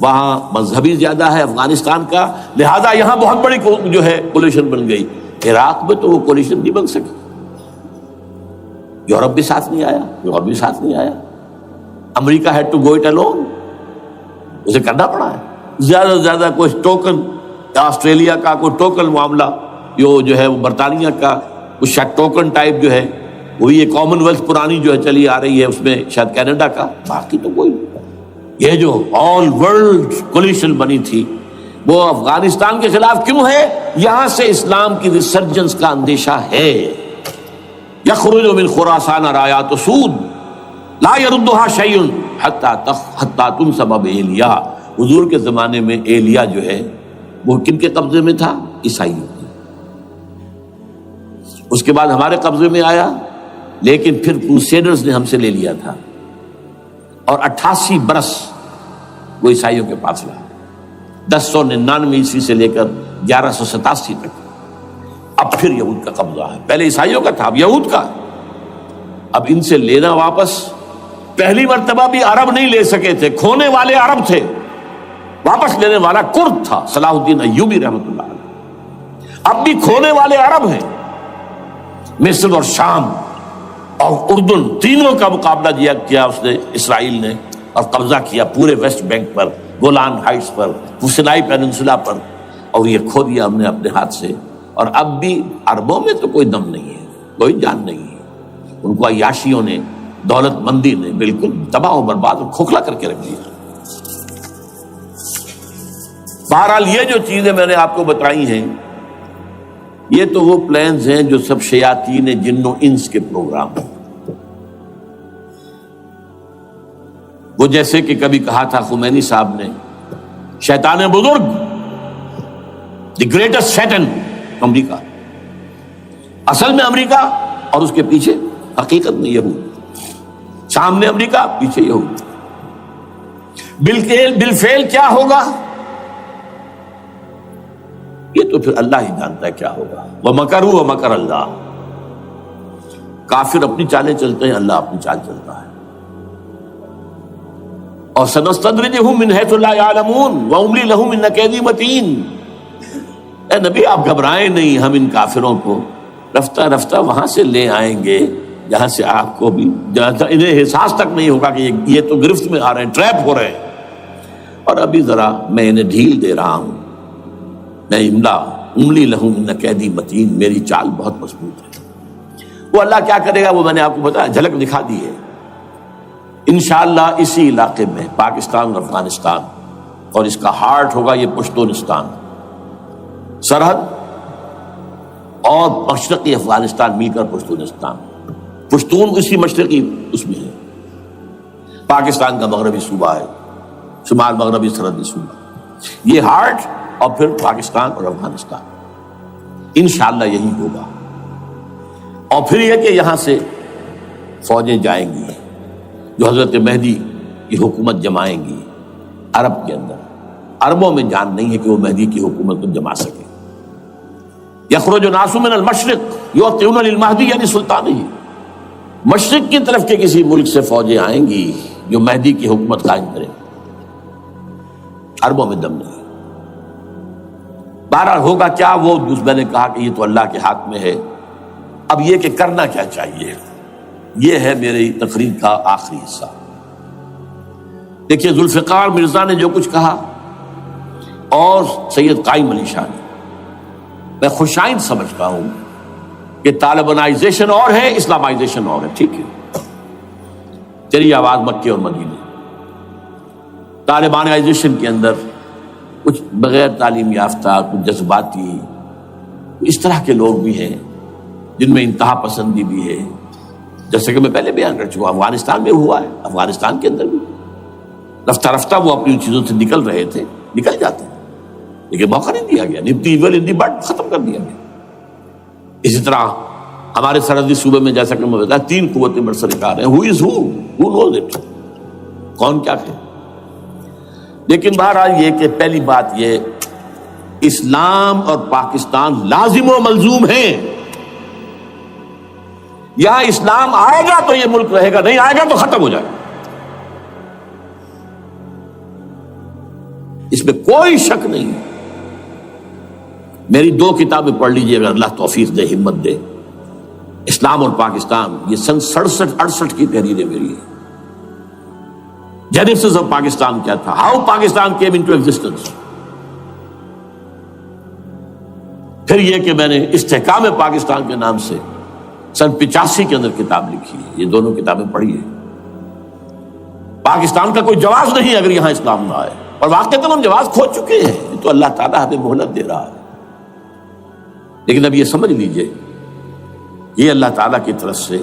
وہاں مذہبی زیادہ ہے افغانستان کا، لہذا یہاں بہت بڑی جو ہے کولیشن بن گئی۔ عراق میں تو وہ کولیشن نہیں بن سکی، یورپ بھی ساتھ نہیں آیا، امریکہ had to go it alone, اسے کرنا پڑا ہے۔ زیادہ سے زیادہ کوئی ٹوکن، آسٹریلیا کا کوئی ٹوکن معاملہ، جو ہے وہ برطانیہ کا کچھ شاید ٹوکن ٹائپ جو ہے، وہی یہ کامن ویلتھ پرانی جو ہے چلی آ رہی ہے، اس میں شاید کینیڈا کا، باقی تو کوئی۔ یہ جو آل ورلڈ کولیشن بنی تھی وہ افغانستان کے خلاف کیوں ہے؟ یہاں سے اسلام کی ریسرجنس کا اندیشہ ہے۔ یخرج من خراسان رایات سود لا یردها شیء حتی تنصب بایلیا۔ حضور کے زمانے میں ایلیا جو ہے وہ کن کے قبضے میں تھا؟ عیسائیوں کے۔ اس کے بعد ہمارے قبضے میں آیا، لیکن پھر کروسیڈرز نے ہم سے لے لیا تھا، اور 88 برس وہ عیسائیوں کے پاس رہا، 1099 عیسوی سے لے کر 1187 تک۔ اب پھر یہود کا قبضہ ہے، پہلے عیسائیوں کا تھا، اب یہود کا۔ اب ان سے لینا واپس، پہلی مرتبہ بھی عرب نہیں لے سکے تھے، کھونے والے عرب تھے، واپس لینے والا کرد تھا، صلاح الدین ایوبی رحمۃ اللہ علیہ۔ اب بھی کھونے والے عرب ہیں، مصر اور شام اور اردن، تینوں کا مقابلہ کیا اس نے، اسرائیل نے، اور قبضہ کیا پورے ویسٹ بینک پر، گولان ہائٹس پر، سینائی پیننسولا پر، اور یہ کھو دیا ہم نے اپنے ہاتھ سے۔ اور اب بھی عربوں میں تو کوئی دم نہیں ہے، کوئی جان نہیں ہے، ان کو عیاشیوں نے، دولت مندی نے بالکل تباہ و برباد اور کھوکھلا کر کے رکھ دیا۔ بہرحال یہ جو چیزیں میں نے آپ کو بتائی ہیں، یہ تو وہ پلانز ہیں جو سب شیاطین جن و انس کے پروگرام ہیں۔ وہ جیسے کہ کبھی کہا تھا خمینی صاحب نے، شیطان بزرگ، دی گریٹسٹ شیطن، امریکہ، اصل میں امریکہ، اور اس کے پیچھے حقیقت میں یہود، سامنے امریکہ، پیچھے یہود۔ بالفعل کیا ہوگا یہ تو پھر اللہ ہی جانتا ہے کیا ہوگا۔ وَمَكَرُوا وَمَكَرَ اللَّهُ، کافر اپنی چالیں چلتے ہیں، اللہ اپنی چال چلتا ہے۔ اور سَنَسْتَدْرِجُهُم مِّنْ حَيْثُ لَا يَعْلَمُونَ وَأُمْلِي لَهُمْ إِنَّ كَيْدِي مَتِينٌ۔ اے نبی آپ گھبرائیں نہیں، ہم ان کافروں کو رفتہ رفتہ وہاں سے لے آئیں گے جہاں سے آپ کو بھی انہیں احساس تک نہیں ہوگا کہ یہ تو گرفت میں آ رہے ہیں، ٹریپ ہو رہے ہیں، اور ابھی ذرا میں انہیں ڈھیل دے رہا ہوں۔ میں املی لہم ان قیدی متین، میری چال بہت مضبوط ہے۔ وہ اللہ کیا کرے گا وہ میں نے آپ کو بتایا، جھلک دکھا دی ہے۔ انشاءاللہ اسی علاقے میں پاکستان اور افغانستان، اور اس کا ہارٹ ہوگا یہ پشتونستان، سرحد اور مشرقی افغانستان مل کر پشتونستان، پشتون اسی مشرقی اس میں ہے، پاکستان کا مغربی صوبہ ہے، شمال مغربی سرحدی صوبہ، یہ ہارٹ، اور پھر پاکستان اور افغانستان، انشاءاللہ یہی ہوگا۔ اور پھر یہ کہ یہاں سے فوجیں جائیں گی جو حضرت مہدی کی حکومت جمائیں گی عرب کے اندر۔ عربوں میں جان نہیں ہے کہ وہ مہدی کی حکومت کو جما سکے۔ یخرج ناس من المشرق یؤتون للمہدی یعنی سلطان ہی، مشرق کی طرف کے کسی ملک سے فوجیں آئیں گی جو مہدی کی حکومت قائم کریں، عربوں میں دم نہیں۔ بہرحال ہوگا کیا، وہ میں نے کہا کہ یہ تو اللہ کے ہاتھ میں ہے۔ اب یہ کہ کرنا کیا چاہیے، یہ ہے میری تقریر کا آخری حصہ۔ دیکھیے ذوالفقار مرزا نے جو کچھ کہا اور سید قائم علی شاہ نے، میں خوشائند سمجھتا ہوں کہ طالبانائزیشن اور ہے، اسلامائزیشن اور ہے، ٹھیک ہے، تیری آواز مکے اور مدینے. طالبانائزیشن کے اندر کچھ بغیر تعلیم یافتہ، کچھ جذباتی، اس طرح کے لوگ بھی ہیں جن میں انتہا پسندی بھی ہے، جیسے کہ میں پہلے بیان کر چکا. افغانستان میں ہوا ہے، افغانستان کے اندر بھی رفتہ رفتہ وہ اپنی چیزوں سے نکل رہے تھے، نکل جاتے ہیں، لیکن موقع نہیں دیا گیا. Nip the evil in the bud ختم کر دیا گیا. اسی طرح ہمارے سرحدی صوبے میں جیسا کہ میں بتایا 3 قوتیں برسرکار ہیں. ہو نوز اٹ، کون کیا کہ. لیکن بہرحال یہ کہ پہلی بات یہ، اسلام اور پاکستان لازم و ملزوم ہیں. یہاں اسلام آئے گا تو یہ ملک رہے گا، نہیں آئے گا تو ختم ہو جائے گا. اس میں کوئی شک نہیں. میری 2 کتابیں پڑھ لیجئے اگر اللہ توفیق دے، ہمت دے. اسلام اور پاکستان، یہ سن 67-68 کی تحریریں میری ہیں. جینیسس آف پاکستان کیا تھا، how Pakistan came into existence. پھر یہ کہ میں نے استحکام پاکستان کے نام سے سن 85 کے اندر کتاب لکھی ہے. یہ دونوں کتابیں پڑھی ہیں. پاکستان کا کوئی جواز نہیں اگر یہاں اسلام نہ آئے، اور واقعتاً ہم جواز کھو چکے ہیں. یہ تو اللہ تعالیٰ ہمیں مہلت دے رہا ہے. لیکن اب یہ سمجھ لیجئے، یہ اللہ تعالیٰ کی طرف سے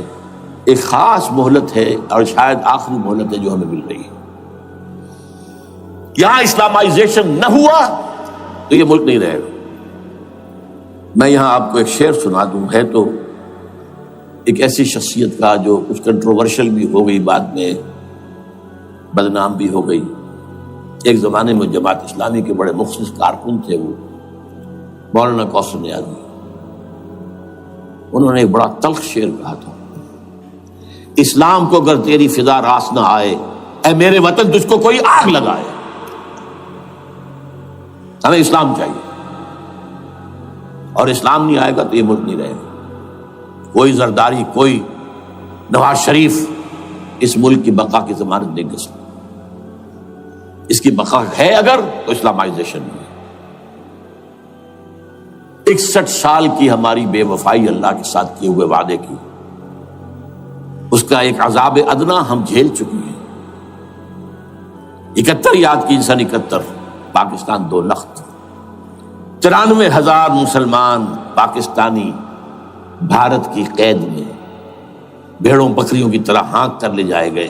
ایک خاص مہلت ہے، اور شاید آخری مہلت ہے جو ہمیں مل رہی ہے. یہاں اسلامائزیشن نہ ہوا تو یہ ملک نہیں رہے گا. میں یہاں آپ کو ایک شعر سنا دوں. ہے تو ایک ایسی شخصیت کا جو کچھ کنٹروورشل بھی ہو گئی، بعد میں بدنام بھی ہو گئی. ایک زمانے میں جماعت اسلامی کے بڑے مخلص کارکن تھے وہ، مولانا کوثر نیازی. انہوں نے ایک بڑا تلخ شعر کہا تھا، اسلام کو اگر تیری فضا راس نہ آئے، اے میرے وطن تجھ کو کوئی آگ لگائے. ہمیں اسلام چاہیے، اور اسلام نہیں آئے گا تو یہ ملک نہیں رہے گا. کوئی زرداری، کوئی نواز شریف اس ملک کی بقا کی ضمانت نہیں دے سکتا. اس کی بقا ہے اگر تو اسلامائزیشن ہے. 61 سال کی ہماری بے وفائی اللہ کے ساتھ کیے ہوئے وعدے کی، اس کا ایک عذاب ادنا ہم جھیل چکے ہیں. 71 یاد کی، سن 71 پاکستان 2 لخت، 93,000 مسلمان پاکستانی بھارت کی قید میں بھیڑوں بکریوں کی طرح ہانک کر لے جائے گئے،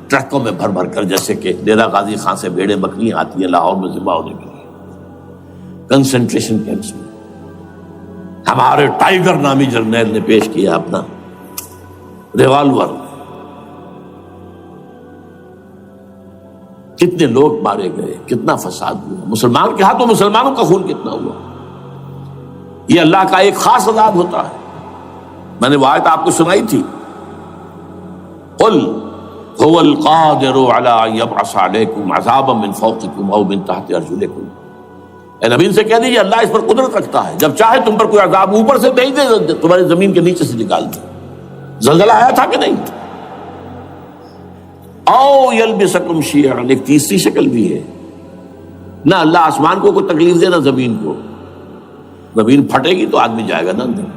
ٹرکوں میں بھر بھر کر، جیسے کہ ڈیرہ غازی خان سے بھیڑیں بکریاں آتی ہیں لاہور میں ذبح ہونے کے لیے. کنسنٹریشن کیمپس میں ہمارے ٹائیگر نامی جرنیل نے پیش کیا اپنا ریوالور. کتنے لوگ مارے گئے، کتنا فساد ہوا. مسلمان کے ہاتھوں مسلمانوں کا خون کتنا ہوا. یہ اللہ کا ایک خاص عذاب ہوتا ہے. میں نے وہ آیت آپ کو سنائی تھی، قل هو القادر على ان يبعث عليكم عذابا من فوقكم او من تحت ارجلكم. اے نبی سے کہہ دیجیے اللہ اس پر قدرت رکھتا ہے، جب چاہے تم پر کوئی عذاب اوپر سے بھیج دے، تمہاری زمین کے نیچے سے نکال دے. زلزلہ آیا تھا کہ نہیں؟ او یلبسکم شیعا، ایک تیسری شکل بھی ہے. نہ اللہ آسمان کو کوئی تکلیف دے، نہ زمین کو. زمین پھٹے گی تو آدمی جائے گا نا اندر،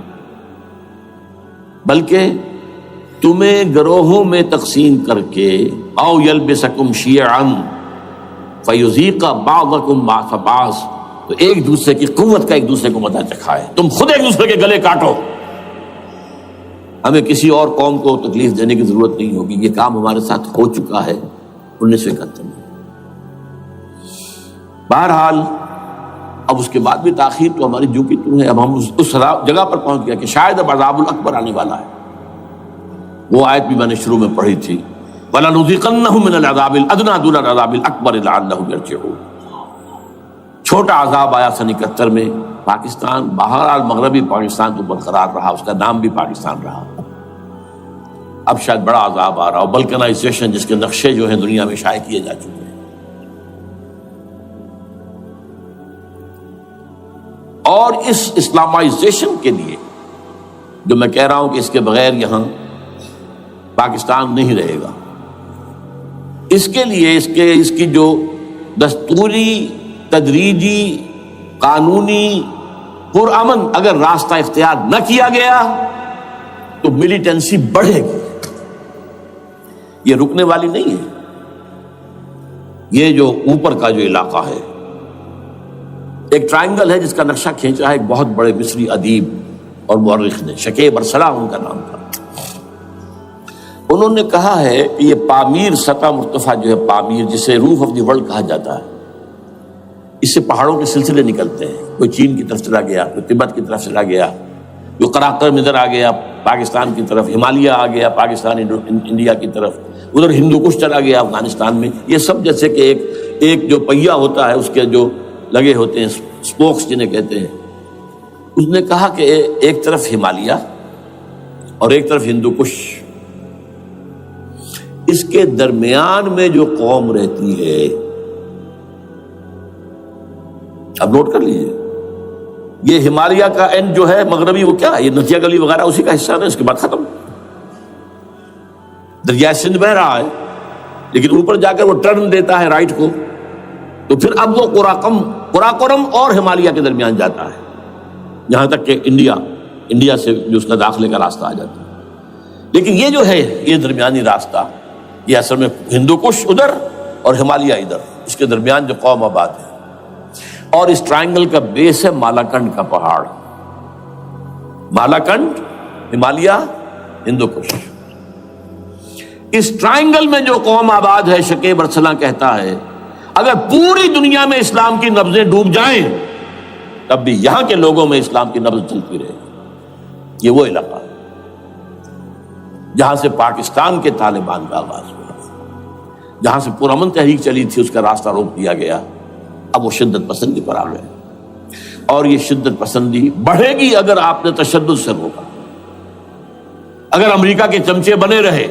بلکہ تمہیں گروہوں میں تقسیم کر کے او یلبسکم شیعا فیذیق بعضکم بعض بعض، تو ایک دوسرے کی قوت کا ایک دوسرے کو مزہ چکھائے. تم خود ایک دوسرے کے گلے کاٹو. ہمیں کسی اور قوم کو تکلیف دینے کی ضرورت نہیں ہوگی. یہ کام ہمارے ساتھ ہو چکا ہے 1971 میں. بہرحال اب اس کے بعد بھی تاخیر تو ہماری جو کی تو ہے. اب ہم اس جگہ پر پہنچ گیا کہ شاید اب عذاب الاکبر آنے والا ہے. وہ آیت بھی میں نے شروع میں پڑھی تھی، وَلَنُذِيقَنَّهُم مِّنَ الْعَذَابِ الْأَدْنَىٰ دُونَ الْعَذَابِ الْأَكْبَرِ لَعَلَّهُمْ يَرْجِعُونَ. چھوٹا عذاب آیا سن 71 میں. پاکستان بہرحال مغربی پاکستان تو برقرار رہا، اس کا نام بھی پاکستان رہا. اب شاید بڑا عذاب آ رہا ہو، بلکنائزیشن جس کے نقشے جو ہیں دنیا میں شائع کیے جا چکے ہیں. اور اس اسلامائزیشن کے لیے جو میں کہہ رہا ہوں کہ اس کے بغیر یہاں پاکستان نہیں رہے گا، اس کے لیے اس کی جو دستوری، تدریجی، قانونی، پرامن اگر راستہ اختیار نہ کیا گیا تو ملیٹنسی بڑھے گی. یہ رکنے والی نہیں ہے. یہ جو اوپر کا جو علاقہ ہے ایک ٹرائنگل ہے جس کا نقشہ کھینچا ہے ایک بہت بڑے مصری ادیب اور مورخ نے, شکیب ارسلان ان کا نام تھا. انہوں نے کہا ہے کہ یہ پامیر سطح مرتفع جو ہے پامیر, جسے روف آف دی ورلڈ کہا جاتا ہے, اس سے پہاڑوں کے سلسلے نکلتے ہیں. کوئی چین کی طرف چلا گیا, کوئی تبت کی طرف چلا گیا, جو قراقرم ادھر آ گیا پاکستان کی طرف, ہمالیہ آ گیا پاکستان انڈیا کی طرف, ادھر ہندو کش چلا گیا افغانستان میں. یہ سب جیسے کہ ایک جو پہیا ہوتا ہے اس کے جو لگے ہوتے ہیں اسپوکس جنہیں کہتے ہیں. اس نے کہا کہ ایک طرف ہمالیہ اور ایک طرف ہندو کش, اس کے درمیان میں جو قوم رہتی ہے, اب نوٹ کر لیجیے, یہ ہمالیہ کا اینڈ جو ہے مغربی, وہ کیا ہے, یہ نتیا گلی وغیرہ اسی کا حصہ ہے. اس کے بعد ختم, دریائے سندھ بہ رہا ہے لیکن اوپر جا کر وہ ٹرن دیتا ہے رائٹ کو, تو پھر اب وہ قراقرم اور ہمالیہ کے درمیان جاتا ہے, یہاں تک کہ انڈیا سے جو اس کا داخلے کا راستہ آ جاتا ہے. لیکن یہ جو ہے یہ درمیانی راستہ, یہ اصل میں ہندو کش ادھر اور ہمالیہ ادھر, اس کے درمیان جو قوم آباد ہے. اور اس ٹرائنگل کا بیس ہے مالاکنڈ کا پہاڑ, مالاکنڈ, ہمالیہ, ہندو کش. اس ٹرائنگل میں جو قوم آباد ہے, شکیب ارسلان کہتا ہے اگر پوری دنیا میں اسلام کی نبضیں ڈوب جائیں تب بھی یہاں کے لوگوں میں اسلام کی نبض چلتی رہے گی. یہ وہ علاقہ ہے جہاں سے پاکستان کے طالبان کا آغاز ہوا, جہاں سے پرامن تحریک چلی تھی اس کا راستہ روک دیا گیا. اب وہ شدت پسندی پر آ گئے, اور یہ شدت پسندی بڑھے گی اگر آپ نے تشدد سے روکا. اگر امریکہ کے چمچے بنے رہے,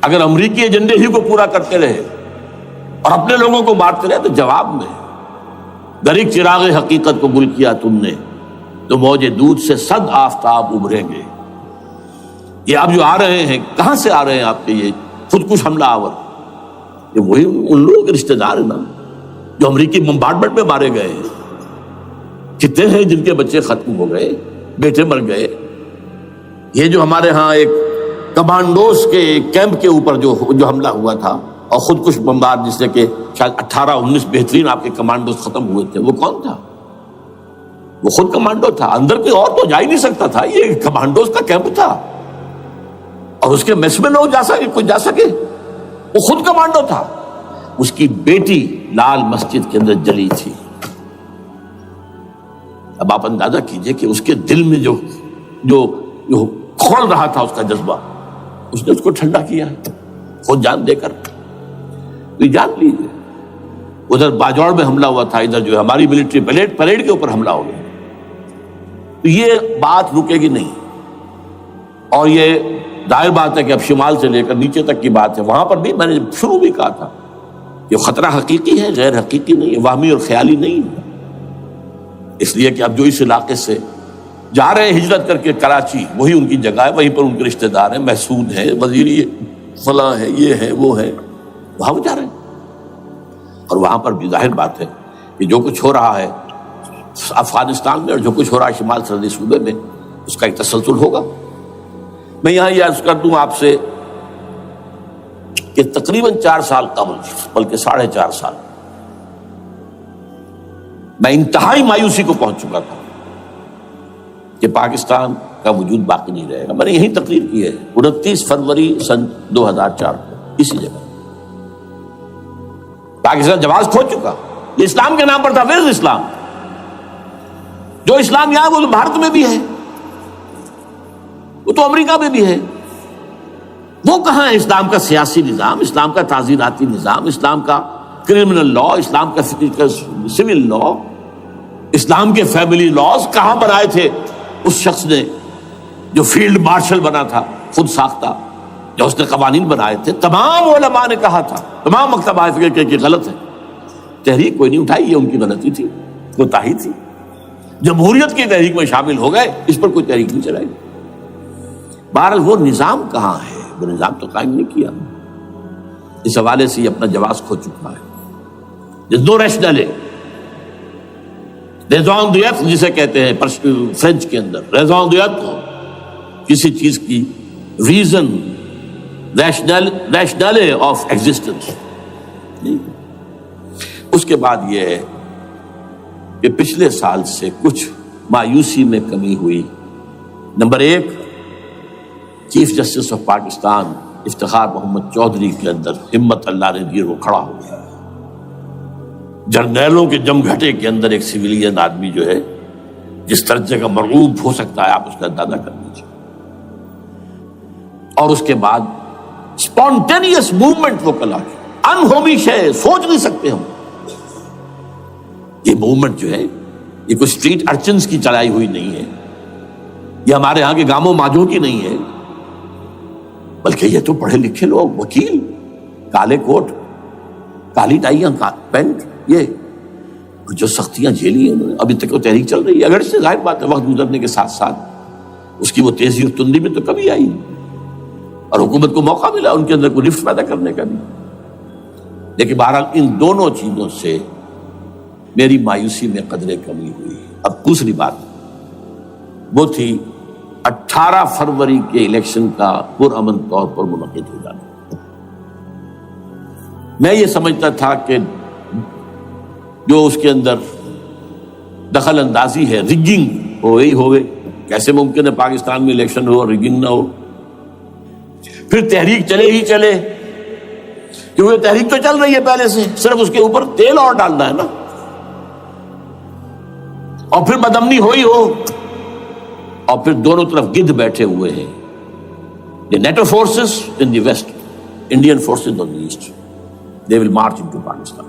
اگر امریکی ایجنڈے ہی کو پورا کرتے رہے اور اپنے لوگوں کو مارتے رہے, تو جواب میں گریک چراغ حقیقت کو گل کیا تم نے تو موج دودھ سے 100 آفتاب ابھریں گے. یہ اب جو آ رہے ہیں, کہاں سے آ رہے ہیں آپ کے یہ خودکش حملہ آور؟ یہ وہی ان لوگوں کے رشتہ دار ہیں نا جو امریکی بمبارڈمنٹ میں مارے گئے ہیں. کتنے ہیں جن کے بچے ختم ہو گئے, بیٹے مر گئے. یہ جو ہمارے ہاں ایک کمانڈوز کے کیمپ کے اوپر جو حملہ ہوا تھا اور خودکش بمبار, جس سے کہ شاید 18-19 بہترین آپ کے کمانڈوز ختم ہوئے تھے, وہ کون تھا؟ وہ خود کمانڈو تھا. اندر کوئی اور تو جا ہی نہیں سکتا تھا, یہ کمانڈوز کا کیمپ تھا اور اس کے میس میں لوگ کوئی جا سکے, وہ خود کمانڈو تھا. اس کی بیٹی لال مسجد کے اندر جلی تھی. اب آپ اندازہ کیجئے کہ اس کے دل میں جو کھول رہا تھا اس کا جذبہ, اس نے اس کو ٹھنڈا کیا خود جان دے کر. تو جان لیجیے ادھر باجوڑ میں حملہ ہوا تھا, ادھر جو ہے ہماری ملٹری پریڈ کے اوپر حملہ ہو گیا. تو یہ بات رکے گی نہیں, اور یہ ظاہر بات ہے کہ اب شمال سے لے کر نیچے تک کی بات ہے. وہاں پر بھی میں نے شروع بھی کہا تھا یہ خطرہ حقیقی ہے, غیر حقیقی نہیں ہے, وہمی اور خیالی نہیں ہے. اس لیے کہ اب جو اس علاقے سے جا رہے ہیں ہجرت کر کے کراچی, وہی ان کی جگہ ہے, وہیں پر ان کے رشتہ دار ہیں, محسود ہیں, وزیری فلاں ہے, یہ ہے وہ ہے, وہاں وہ جا رہے ہیں. اور وہاں پر بھی ظاہر بات ہے کہ جو کچھ ہو رہا ہے افغانستان میں اور جو کچھ ہو رہا ہے شمال سرحدی صوبے میں, اس کا ایک تسلسل ہوگا. میں یہاں یہ عرض کر دوں آپ سے کہ تقریباً 4 سال قبل, بلکہ 4.5 سال, میں انتہائی مایوسی کو پہنچ چکا تھا کہ پاکستان کا وجود باقی نہیں رہے گا. میں نے یہی تقریر کی ہے 29 فروری سن 2004 کو اسی جگہ. پاکستان جواز کھو چکا, یہ اسلام کے نام پر تھا. ویئر از اسلام؟ جو اسلام یہاں وہ تو بھارت میں بھی ہے, وہ تو امریکہ میں بھی ہے. وہ کہاں ہے اسلام کا سیاسی نظام, اسلام کا تعزیراتی نظام, اسلام کا کرمنل لا, اسلام کا سول لا, اسلام کے فیملی لاز کہاں پر آئے تھے اس شخص نے جو فیلڈ مارشل بنا تھا, خود ساختہ, جو اس نے قوانین بنائے تھے. تمام علماء نے کہا تھا, تمام مکتبہ فکر کہ غلط ہے. تحریک کوئی نہیں اٹھائی, یہ ان کی غلطی تھی, کوتاہی تھی. جمہوریت کی تحریک میں شامل ہو گئے, اس پر کوئی تحریک نہیں چلائی. بہرحال وہ نظام کہاں ہے, وہ نظام تو قائم نہیں کیا. اس حوالے سے یہ اپنا جواز کھو چکا ہے. نو ریشنل ریزون دیت جسے کہتے ہیں فرینچ کے اندر, ریزون دیت کو کسی چیز کی ریزن ریشنل آف ایگزسٹنس. اس کے بعد یہ ہے کہ پچھلے سال سے کچھ مایوسی میں کمی ہوئی. Number 1، chief justice of Pakistan Iftikhar Muhammad Chaudhry کے اندر ہمت اللہ نے دی، وہ کھڑا ہو گیا. جرنیلوں کے جمگھٹے کے اندر ایک سویلین آدمی جو ہے جس درجے کا مرعوب ہو سکتا ہے آپ اس کا اندازہ کر لیجیے. اور اس کے بعد اسپونٹینیس موومنٹ وہ کلا ہے، انہومی شے، سوچ نہیں سکتے ہم. یہ موومنٹ جو ہے یہ کوئی اسٹریٹ ارچنز کی چلائی ہوئی نہیں ہے، یہ ہمارے ہاں کے گاموں ماجوں کی نہیں ہے، بلکہ یہ تو پڑھے لکھے لوگ، وکیل، کالے کوٹ، کالی ٹائیاں، پینٹ، یہ جو سختیاں جھیلی ہیں انہوں نے. ابھی تک وہ تحریک چل رہی ہے، اگر سے ظاہر بات ہے وقت گزرنے کے ساتھ ساتھ اس کی وہ تیزی اور تندی میں تو کمی آئی، اور حکومت کو موقع ملا ان کے اندر کوئی رفت پیدا کرنے کا بھی. لیکن بہرحال ان دونوں چیزوں سے میری مایوسی میں قدرے کمی ہوئی. اب دوسری بات وہ تھی 18 فروری کے الیکشن کا پرامن طور پر منعقد ہو جانا. میں یہ سمجھتا تھا کہ جو اس کے اندر دخل اندازی ہے، ریگنگ ہو گئی ہوگی. کیسے ممکن ہے پاکستان میں الیکشن ہو اور ریگنگ نہ ہو؟ پھر تحریک چلے ہی چلے، کیونکہ تحریک تو چل رہی ہے پہلے سے، صرف اس کے اوپر تیل اور ڈالنا ہے نا. اور پھر بدامنی ہوئی ہو، اور پھر دونوں طرف گدھ بیٹھے ہوئے ہیں. The NATO forces in the west, Indian forces on the east, they will march into Pakistan.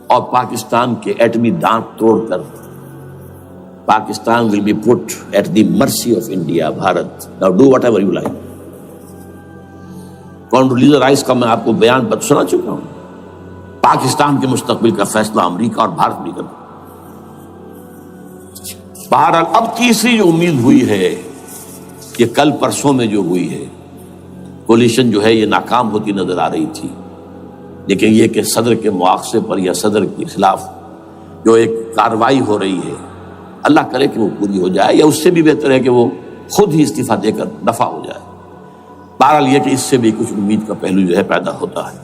اور پاکستان کے ایٹمی دانت توڑ کر Pakistan will be put at the mercy of India, بھارت. Now do whatever you like. Condoleezza Rice کا میں آپ کو بیان سنا چکا ہوں. پاکستان کے مستقبل کا فیصلہ امریکہ اور بھارت بھی کرتا. بہرحال اب تیسری جو امید ہوئی ہے کہ کل پرسوں میں جو ہوئی ہے، کولیشن جو ہے یہ ناکام ہوتی نظر آ رہی تھی. لیکن یہ کہ صدر کے مواخذے پر یا صدر کے خلاف جو ایک کارروائی ہو رہی ہے، اللہ کرے کہ وہ پوری ہو جائے، یا اس سے بھی بہتر ہے کہ وہ خود ہی استعفیٰ دے کر دفع ہو جائے. بہرحال یہ کہ اس سے بھی کچھ امید کا پہلو جو ہے پیدا ہوتا ہے.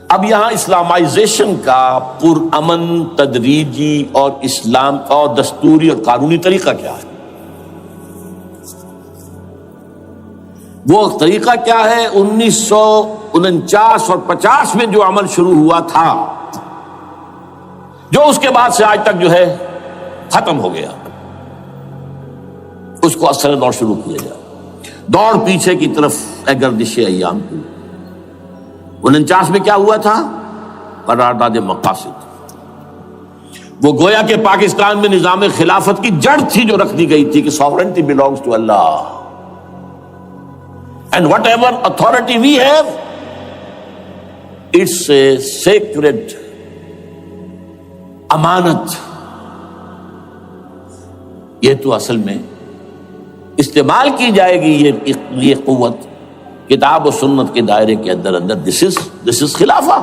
اب یہاں اسلامائزیشن کا پرامن، تدریجی اور اسلام کا اور دستوری اور قانونی طریقہ کیا ہے؟ وہ طریقہ کیا ہے؟ 1949 اور 50 میں جو عمل شروع ہوا تھا، جو اس کے بعد سے آج تک جو ہے ختم ہو گیا، اس کو اثر دور شروع کیا جائے. دوڑ پیچھے کی طرف اے گردش ایام کی. 49 میں کیا ہوا تھا؟ قرارداد مقاصد. وہ گویا کہ پاکستان میں نظام خلافت کی جڑ تھی جو رکھ دی گئی تھی کہ sovereignty belongs to Allah and whatever authority we have, it's a sacred امانت. یہ تو اصل میں استعمال کی جائے گی یہ قوت کتاب و سنت کے دائرے کے اندر. this is خلافہ.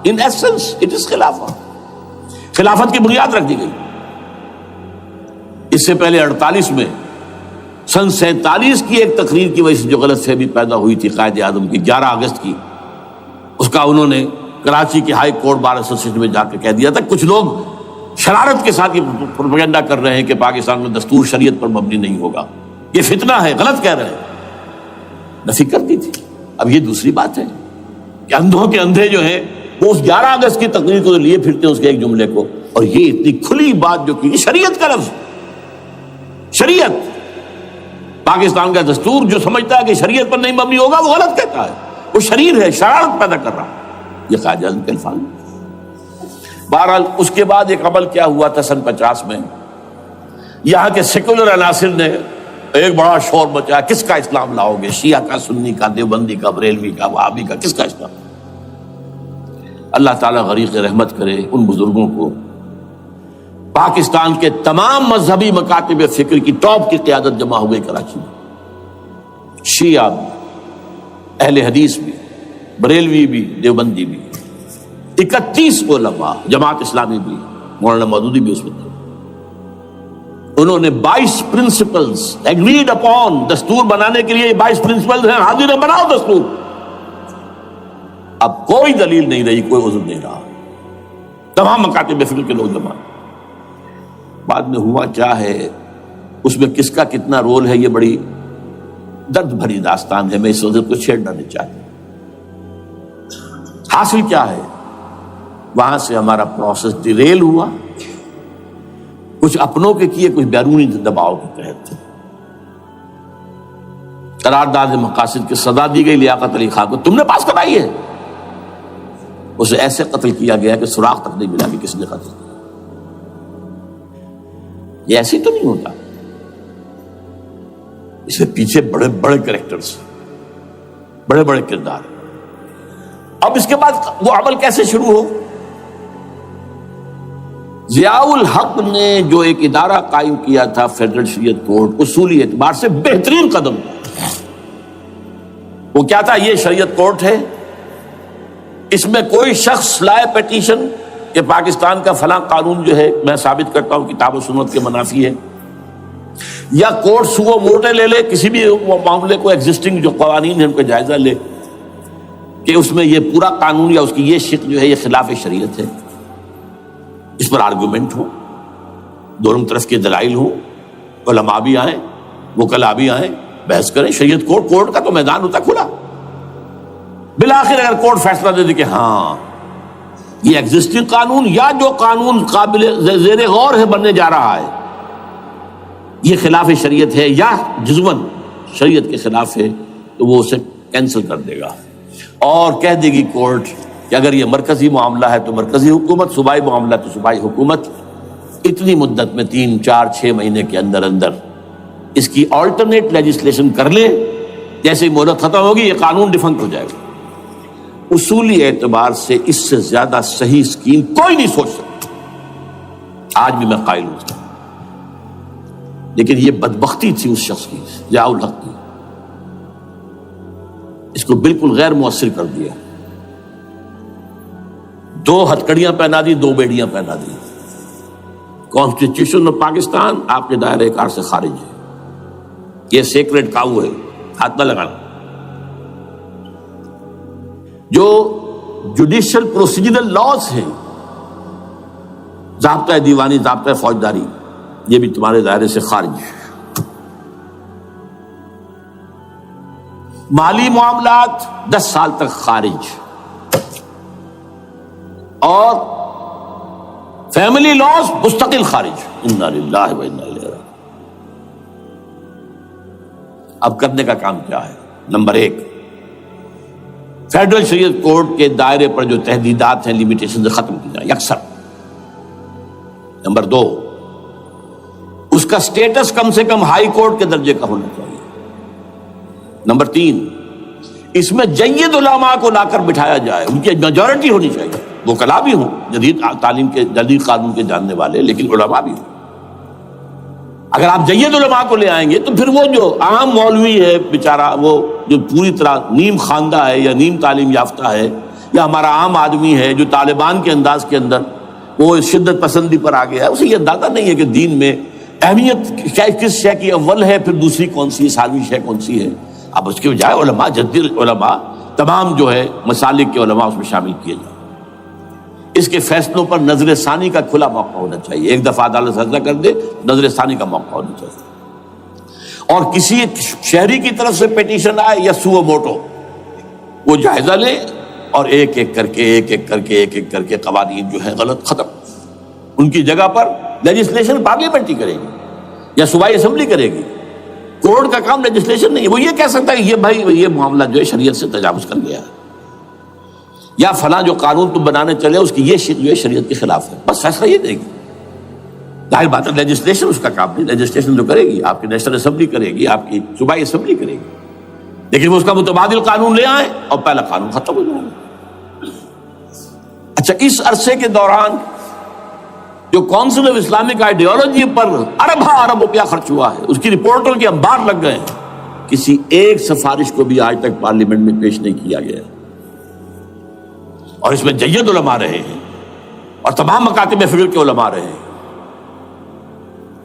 in essence it is خلافہ. خلافت کی بنیاد رکھ دی گئی. اس سے پہلے 48 میں سن 47 کی ایک تقریر کی وجہ سے جو غلط فہمی پیدا ہوئی تھی قائد اعظم کی 11 اگست کی، اس کا انہوں نے کراچی کی ہائی کورٹ بار ایسوسیشن میں جا کے کہہ دیا تھا. کچھ لوگ شرارت کے ساتھ یہ پروپیگنڈا کر رہے ہیں کہ پاکستان میں دستور شریعت پر مبنی نہیں ہوگا، یہ فتنہ ہے، غلط کہہ رہے ہیں. نفی کر دی تھی. اب یہ دوسری بات ہے کہ اندھوں کے اندھے جو ہیں وہ اس 11 اگست کی تقریر کو لیے پھرتے ہیں اس کے ایک جملے کو، اور یہ اتنی کھلی بات جو کی شریعت کا لفظ، شریعت، پاکستان کا دستور جو سمجھتا ہے کہ شریعت پر نہیں مبنی ہوگا وہ غلط کہتا ہے، وہ شریر ہے، شرارت پیدا کر رہا. یہ قائد اعظم کے الفاظ. بہرحال اس کے بعد ایک عمل کیا ہوا تھا سن 50 میں، یہاں کے سیکولر عناصر نے ایک بڑا شور مچایا، کس کا اسلام لاؤ گے؟ شیعہ کا، سنی کا، دیوبندی کا، بریلوی کا، وہابی کا، کس کا اسلام؟ اللہ تعالیٰ غریق رحمت کرے ان بزرگوں کو. پاکستان کے تمام مذہبی مکاتب فکر کی ٹاپ کی قیادت جمع ہو گئی کراچی میں. شیعہ بھی، اہل حدیث بھی، بریلوی بھی، دیوبندی بھی. 31 علماء، جماعت اسلامی بھی، مولانا مودودی بھی اس میں تھے. انہوں نے 22 پرنسپلز ایگریڈ اپون، دستور بنانے کے لیے 22 پرنسپلز ہیں، حاضر ہیں بناؤ دستور. اب کوئی دلیل نہیں رہی، کوئی عذر نہیں رہا، تمام مکاتب فکر کے لوگ جمع. بعد میں ہوا کیا ہے، اس میں کس کا کتنا رول ہے، یہ بڑی درد بھری داستان ہے، میں اس وجہ کو چھیڑنا نہیں چاہتا. حاصل کیا ہے، وہاں سے ہمارا پروسیس ڈیریل ہوا، کچھ اپنوں کے کیے، کچھ بیرونی دباؤ کے تحت. قرارداد مقاصد کی سزا دی گئی لیاقت علی خان کو، تم نے پاس کرائی ہے. اسے ایسے قتل کیا گیا کہ سراغ تک نہیں ملا کہ کس نے قتل کیا. یہ ایسی تو نہیں ہوتا، اس کے پیچھے بڑے بڑے کریکٹرز، بڑے بڑے کردار. اب اس کے بعد وہ عمل کیسے شروع ہو؟ ضیاء الحق نے جو ایک ادارہ قائم کیا تھا فیڈرل شریعت کورٹ، اصولی اعتبار سے بہترین قدم تھا. وہ کیا تھا؟ یہ شریعت کورٹ ہے، اس میں کوئی شخص لائے پیٹیشن کہ پاکستان کا فلاں قانون جو ہے میں ثابت کرتا ہوں کتاب و سنت کے منافی ہے، یا کورٹ سو موٹے لے لے کسی بھی معاملے کو، ایگزسٹنگ جو قوانین ہیں ان کا جائزہ لے کہ اس میں یہ پورا قانون یا اس کی یہ شق جو ہے یہ خلاف شریعت ہے. اس پر آرگومنٹ ہو، دونوں طرف کے دلائل ہوں، علماء بھی آئیں، وکلاء بھی آئیں، بحث کریں. شریعت کورٹ کا تو میدان ہوتا کھلا. بالآخر اگر کورٹ فیصلہ دے دے کہ ہاں یہ ایگزسٹنگ قانون یا جو قانون قابل زیر غور ہے بننے جا رہا ہے یہ خلاف شریعت ہے یا جزوً شریعت کے خلاف ہے، تو وہ اسے کینسل کر دے گا اور کہہ دے گی کورٹ کہ اگر یہ مرکزی معاملہ ہے تو مرکزی حکومت، صوبائی معاملہ تو صوبائی حکومت اتنی مدت میں 3 4 6 مہینے کے اندر اندر اس کی آلٹرنیٹ لیجسلیشن کر لے. جیسے ہی مہلت ختم ہوگی یہ قانون ڈیفنکٹ ہو جائے گا. اصولی اعتبار سے اس سے زیادہ صحیح اسکیم کوئی نہیں سوچ سکتا، آج بھی میں قائل ہوں. لیکن یہ بدبختی تھی اس شخص کی، ضیاء الحق کی، اس کو بالکل غیر مؤثر کر دیا. 2 ہتھکڑیاں پہنا دی، 2 بیڑیاں پہنا دی. کانسٹیٹیوشن آف پاکستان آپ کے دائرے کار سے خارج ہے، یہ سیکریٹ کاؤ ہے، ہاتھ نہ لگانا. جو جوڈیشل پروسیجرل لاز ہیں، ضابطہ دیوانی، ضابطہ فوجداری، یہ بھی تمہارے دائرے سے خارج ہے. مالی معاملات 10 سال تک خارج، اور فیملی لاز مستقل خارج. انا للہ و انا الیہ راجعون. اب کرنے کا کام کیا ہے؟ نمبر 1، فیڈرل شریعت کورٹ کے دائرے پر جو تحدیدات ہیں، لیمیٹیشن ختم کی جائیں یکسر. نمبر 2، اس کا سٹیٹس کم سے کم ہائی کورٹ کے درجے کا ہونا چاہیے. نمبر 3، اس میں جید علماء کو لا کر بٹھایا جائے، ان کی میجورٹی ہونی چاہیے. وکلاء بھی ہوں، جدید تعلیم کے، جدید قانون کے جاننے والے، لیکن علماء بھی ہوں. اگر آپ جید علماء کو لے آئیں گے تو پھر وہ جو عام مولوی ہے بیچارہ، وہ جو پوری طرح نیم خواندہ ہے یا نیم تعلیم یافتہ ہے، یا ہمارا عام آدمی ہے جو طالبان کے انداز کے اندر وہ شدت پسندی پر آ گیا ہے، اسے یہ اندازہ نہیں ہے کہ دین میں اہمیت کس شے کی اول ہے، پھر دوسری کون سی، ثانوی شے کون سی ہے. اب اس کے بجائے علماء، جدید علماء، تمام جو ہے مسالک کے علماء اس میں شامل کیے جائیں. اس کے فیصلوں پر نظر ثانی کا کھلا موقع ہونا چاہیے. ایک دفعہ عدالت فیصلہ کر دے، نظر ثانی کا موقع ہونا چاہیے. اور کسی شہری کی طرف سے پیٹیشن آئے یا سو موٹو، وہ جائزہ لے اور ایک ایک کر کے قوانین جو ہے غلط ختم. ان کی جگہ پر لیجسلیشن پارلیمنٹ ہی کرے گی یا صوبائی اسمبلی کرے گی. کورٹ کا کام لیجسلیشن نہیں ہے. وہ یہ کہہ سکتا ہے کہ یہ بھائی یہ معاملہ جو ہے شریعت سے تجاوز کر گیا ہے، یا فلاں جو قانون تم بنانے چلے اس کی یہ شق جو ہے شریعت کے خلاف ہے. بس فیصلہ یہ دے گی. ظاہر بات ہے لیجسلیشن اس کا کام نہیں، لیجسلیشن جو کرے گی آپ کی نیشنل اسمبلی کرے گی، آپ کی صوبائی اسمبلی کرے گی. لیکن وہ اس کا متبادل قانون لے آئیں اور پہلا قانون ختم ہو جائے گا. اچھا، اس عرصے کے دوران جو کونسل آف اسلامک آئیڈیالوجی پر ارب روپیہ خرچ ہوا ہے، اس کی رپورٹوں کے انبار لگ گئے ہیں. کسی ایک سفارش کو بھی آج تک پارلیمنٹ میں پیش نہیں کیا گیا، اور اس میں جید علماء رہے ہیں اور تمام مکاتب فکر کے علماء رہے ہیں.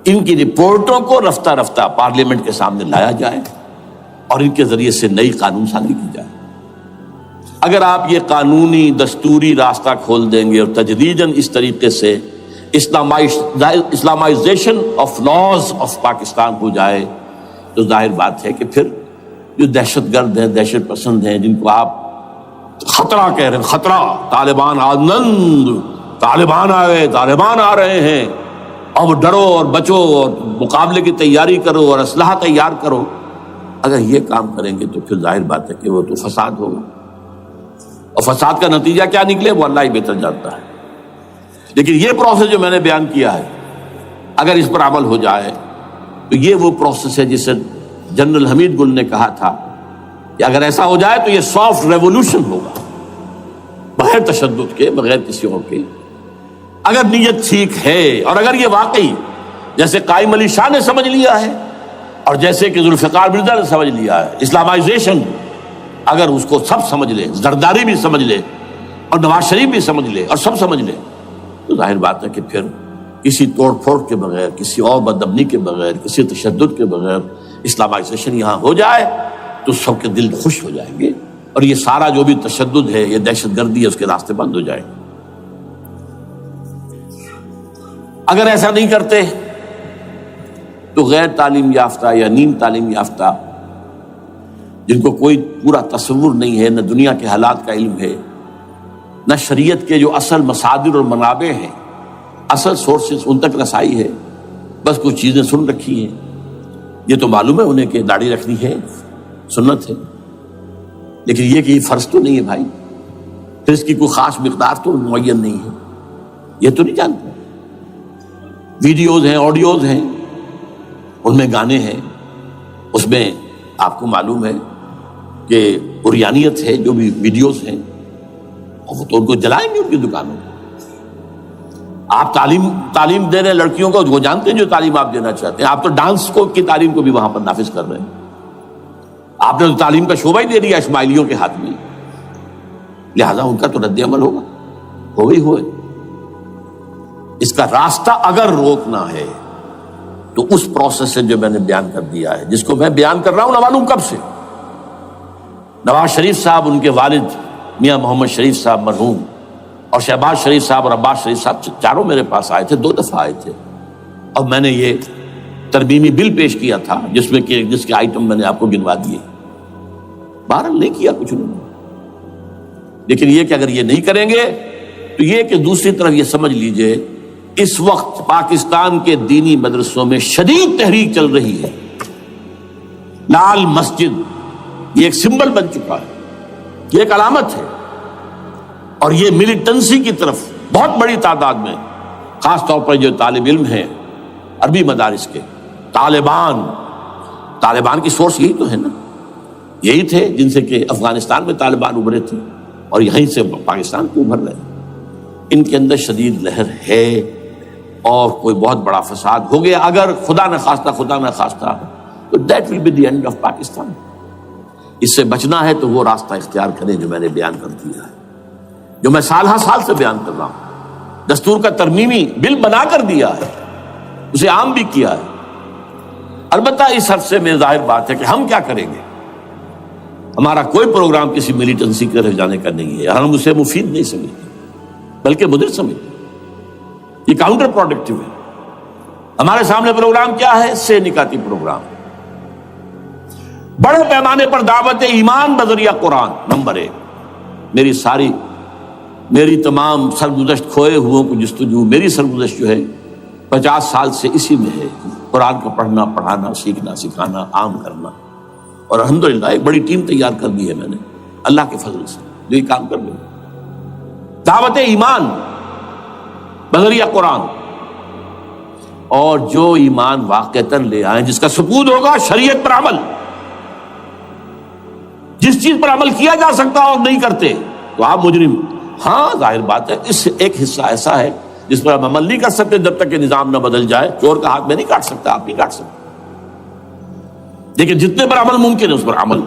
ان کی رپورٹوں کو رفتہ رفتہ پارلیمنٹ کے سامنے لایا جائے اور ان کے ذریعے سے نئی قانون سازی کی جائے۔ اگر آپ یہ قانونی دستوری راستہ کھول دیں گے اور تجدیداً اس طریقے سے Islamisation of laws of Pakistan ہو جائے تو ظاہر بات ہے کہ پھر جو دہشت گرد ہیں، دہشت پسند ہیں، جن کو آپ خطرہ کہہ رہے ہیں، خطرہ، طالبان آنند، طالبان آ گئے، طالبان آ رہے ہیں، اب ڈرو اور بچو اور مقابلے کی تیاری کرو اور اسلحہ تیار کرو، اگر یہ کام کریں گے تو پھر ظاہر بات ہے کہ وہ تو فساد ہوگا، اور فساد کا نتیجہ کیا نکلے وہ اللہ ہی بہتر جانتا ہے۔ لیکن یہ پروسیس جو میں نے بیان کیا ہے، اگر اس پر عمل ہو جائے تو یہ وہ پروسیس ہے جسے جنرل حمید گل نے کہا تھا کہ اگر ایسا ہو جائے تو یہ سافٹ ریولوشن ہوگا، بغیر تشدد کے، بغیر کسی اور کے، اگر نیت ٹھیک ہے، اور اگر یہ واقعی جیسے قائم علی شاہ نے سمجھ لیا ہے اور جیسے کہ ذوالفقار مرزا نے سمجھ لیا ہے، اسلامائزیشن اگر اس کو سب سمجھ لے، زرداری بھی سمجھ لے اور نواز شریف بھی سمجھ لے اور سب سمجھ لے، تو ظاہر بات ہے کہ پھر کسی توڑ پھوڑ کے بغیر، کسی اور بدامنی کے بغیر، کسی تشدد کے بغیر اسلامائزیشن یہاں ہو جائے تو سب کے دل خوش ہو جائیں گے، اور یہ سارا جو بھی تشدد ہے، یہ دہشت گردی ہے، اس کے راستے بند ہو جائیں گے۔ اگر ایسا نہیں کرتے تو غیر تعلیم یافتہ یا نیم تعلیم یافتہ، جن کو کوئی پورا تصور نہیں ہے، نہ دنیا کے حالات کا علم ہے، نہ شریعت کے جو اصل مصادر اور منابع ہیں، اصل سورسز، ان تک رسائی ہے، بس کچھ چیزیں سن رکھی ہیں۔ یہ تو معلوم ہے انہیں کہ داڑھی رکھنی ہے، سنت ہے، لیکن یہ کہ یہ فرض تو نہیں ہے بھائی، پھر اس کی کوئی خاص مقدار تو معین نہیں ہے، یہ تو نہیں جانتے۔ ویڈیوز ہیں، آڈیوز ہیں، ان میں گانے ہیں، اس میں آپ کو معلوم ہے کہ عریانیت ہے، جو بھی ویڈیوز ہیں، وہ تو ان کو جلائیں گے ان کی دکانوں میں۔ آپ تعلیم دے رہے لڑکیوں کو، وہ جانتے ہیں جو تعلیم آپ دینا چاہتے ہیں، آپ تو ڈانس کی تعلیم کو بھی وہاں پر نافذ کر رہے ہیں، آپ نے تو تعلیم کا شعبہ ہی دے دیا اسماعیلیوں کے ہاتھ میں، لہذا ان کا تو رد عمل ہوگا، ہوئے۔ اس کا راستہ اگر روکنا ہے تو اس پروسیس سے جو میں نے بیان کر دیا ہے، جس کو میں بیان کر رہا ہوں نہ معلوم کب سے، نواز شریف صاحب، ان کے والد میاں محمد شریف صاحب مرحوم، اور شہباز شریف صاحب اور عباس شریف صاحب چاروں میرے پاس آئے تھے، 2 دفعہ آئے تھے، اور میں نے یہ ترمیمی بل پیش کیا تھا جس کے آئٹم میں نے آپ کو گنوا دیے، بہرحال نہیں کیا کچھ انہوں نے۔ لیکن یہ کہ اگر یہ نہیں کریں گے تو یہ کہ دوسری طرف یہ سمجھ لیجئے اس وقت پاکستان کے دینی مدرسوں میں شدید تحریک چل رہی ہے، لال مسجد یہ ایک سمبل بن چکا ہے، یہ ایک علامت ہے، اور یہ ملیٹنسی کی طرف بہت بڑی تعداد میں، خاص طور پر جو طالب علم ہیں عربی مدارس کے، طالبان کی سورس یہی تو ہے نا، یہی تھے جن سے کہ افغانستان میں طالبان ابھرے تھے اور یہیں سے پاکستان کو ابھر رہے ہیں۔ ان کے اندر شدید لہر ہے، اور کوئی بہت بڑا فساد ہو گیا اگر خدا نہ خواستہ تو that will be the end of Pakistan. اس سے بچنا ہے تو وہ راستہ اختیار کریں جو میں نے بیان کر دیا ہے، جو میں سال سے بیان کر رہا ہوں، دستور کا ترمیمی بل بنا کر دیا ہے، اسے عام بھی کیا ہے۔ البتہ اس حد سے میں ظاہر بات ہے کہ ہم کیا کریں گے، ہمارا کوئی پروگرام کسی ملیٹنسی کے رہ جانے کا نہیں ہے، ہم اسے مفید نہیں سمجھتے بلکہ مضر سمجھتے، یہ کاؤنٹر پروڈکٹیو ہے۔ ہمارے سامنے پروگرام کیا ہے؟ سے نکاتی پروگرام، بڑے پیمانے پر دعوت ایمان بذریعہ قرآن، نمبر 1۔ میری تمام سرگزشت کھوئے ہوئوں کو جستجو، میری سرگزشت جو ہے 50 سال سے اسی میں ہے، قرآن کا پڑھنا، پڑھانا، سیکھنا، سکھانا، عام کرنا، اور الحمدللہ ایک بڑی ٹیم تیار کر دی ہے میں نے اللہ کے فضل سے، جو یہ کام کر رہی ہے۔ دعوت ایمان بذریعہ قرآن، اور جو ایمان واقعتاً لے آئیں، جس کا ثبوت ہوگا شریعت پر عمل، جس چیز پر عمل کیا جا سکتا اور نہیں کرتے تو آپ مجرم۔ ہاں ظاہر بات ہے اس ایک حصہ ایسا ہے جس پر ہم عمل نہیں کر سکتے جب تک کہ نظام نہ بدل جائے، چور کا ہاتھ میں نہیں کاٹ سکتا، آپ نہیں کاٹ سکتے، لیکن جتنے پر عمل ممکن ہے اس پر عمل،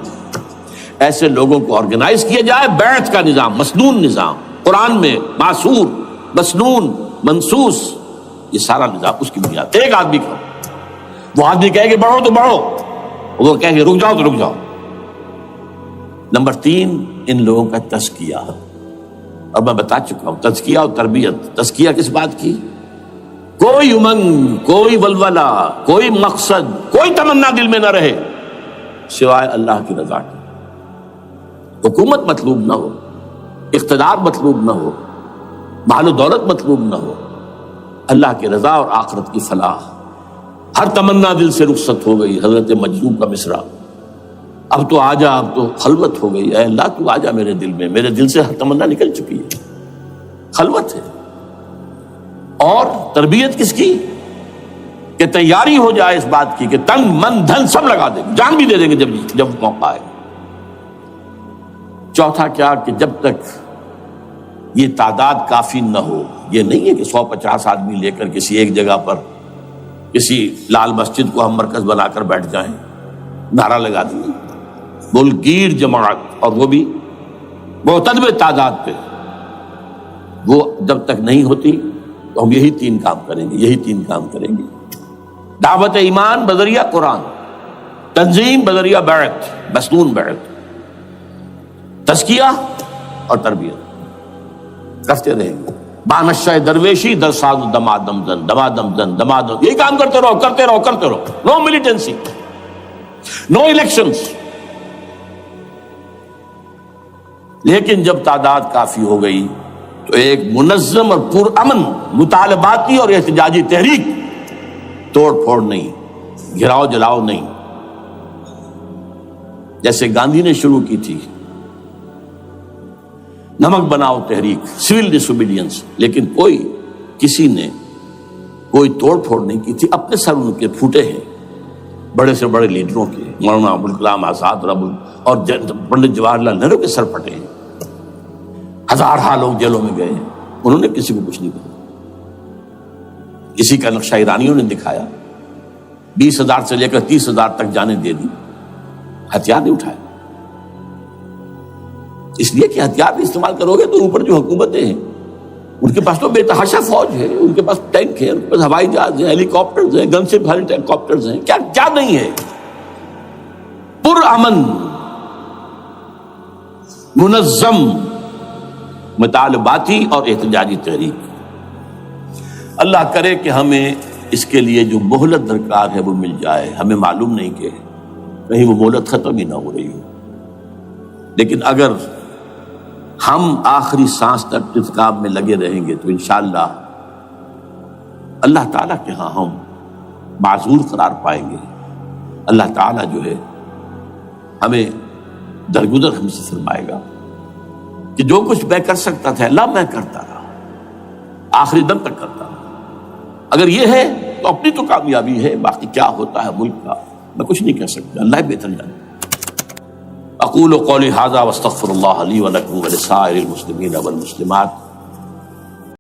ایسے لوگوں کو آرگنائز کیا جائے، بیعت کا نظام، مسنون نظام، قرآن میں معصور، مسنون، منصوص، یہ سارا نظام اس کی بنیاد، ایک آدمی کا وہ آدمی کہے کہ بڑھو تو بڑھو، وہ کہے کہ رک جاؤ تو رک جاؤ۔ نمبر 3، ان لوگوں کا تزکیہ، اور میں بتا چکا ہوں تزکیہ اور تربیت۔ تزکیہ کس بات کی؟ کوئی امنگ، کوئی ولولہ، کوئی مقصد، کوئی تمنا دل میں نہ رہے سوائے اللہ کی رضا کی۔ حکومت مطلوب نہ ہو، اقتدار مطلوب نہ ہو، مال و دولت مطلوب نہ ہو، اللہ کی رضا اور آخرت کی فلاح۔ ہر تمنا دل سے رخصت ہو گئی۔ حضرت مجذوب کا مصرع، اب تو آجا، اب تو خلوت ہو گئی، اے اللہ تو آجا میرے دل میں، میرے دل سے ہر تمنا نکل چکی ہے، خلوت ہے۔ اور تربیت کس کی؟ کہ تیاری ہو جائے اس بات کی کہ تن من دھن سب لگا دیں گے، جان بھی دے دیں گے جب موقع آئے۔ چوتھا کیا؟ کہ جب تک یہ تعداد کافی نہ ہو، یہ نہیں ہے کہ 150 آدمی لے کر کسی ایک جگہ پر کسی لال مسجد کو ہم مرکز بنا کر بیٹھ جائیں، نعرہ لگا دیں، ملک گیر جماعت، اور وہ بھی معتدل تعداد پہ، وہ جب تک نہیں ہوتی تو ہم یہی 3 کام کریں گے، یہی 3 کام کریں گے۔ دعوت ایمان بذریعہ قرآن، تنظیم بذریعہ بیعت، مسنون بیعت، تزکیہ اور تربیت کرتے رہیں گے۔ بانشہ درویشی در ساز دمادم زن، دمادم زن، دمادم، یہی کام کرتے رہو، کرتے رہو، کرتے رہو۔ نو ملیٹنسی، نو الیکشنز۔ لیکن جب تعداد کافی ہو گئی تو ایک منظم اور پرامن مطالباتی اور احتجاجی تحریک، توڑ پھوڑ نہیں، گھراؤ جلاؤ نہیں، جیسے گاندھی نے شروع کی تھی، نمک بناؤ تحریک، سول ڈس اوبیڈینس، لیکن کسی نے کوئی توڑ پھوڑ نہیں کی تھی۔ اپنے سر ان کے پھوٹے ہیں، بڑے سے بڑے لیڈروں کے، مولانا ابوالکلام آزاد اور پنڈت جواہر لال نہرو کے سر پھٹے ہیں، ہزارہ لوگ جیلوں میں گئے ہیں، انہوں نے کسی کو کچھ نہیں کہا۔ اسی کا نقشہ ایرانیوں نے دکھایا، 20,000 سے لے کر 30,000 تک جانیں دے دی، ہتھیار نہیں اٹھائے، اس لیے کہ ہتھیار بھی استعمال کرو گے تو اوپر جو حکومتیں ہیں ان کے پاس تو بے تحاشا فوج ہے، ان کے پاس ٹینک ہے، ان کے پاس ہوائی جہاز ہیں، ہیلی کاپٹرز ہیں، گن سے بھرے ہیلی کاپٹرز ہیں، کیا نہیں ہے۔ پرامن منظم مطالباتی اور احتجاجی تحریک۔ اللہ کرے کہ ہمیں اس کے لیے جو مہلت درکار ہے وہ مل جائے۔ ہمیں معلوم نہیں کہ کہیں وہ مہلت ختم ہی نہ ہو رہی ہو، لیکن اگر ہم آخری سانس تک اس کام میں لگے رہیں گے تو انشاءاللہ اللہ تعالیٰ کے ہاں ہم معذور قرار پائیں گے۔ اللہ تعالیٰ جو ہے ہمیں درگزر ہم سے فرمائے گا کہ جو کچھ میں کر سکتا تھا اللہ میں کرتا رہا، آخری دم تک کرتا رہا۔ اگر یہ ہے تو اپنی تو کامیابی ہے، باقی کیا ہوتا ہے ملک کا میں کچھ نہیں کہہ سکتا، اللہ بہتر جانے۔ اقول قولی ھذا واستغفر اللہ لی ولکم ولسائر المسلمین والمسلمات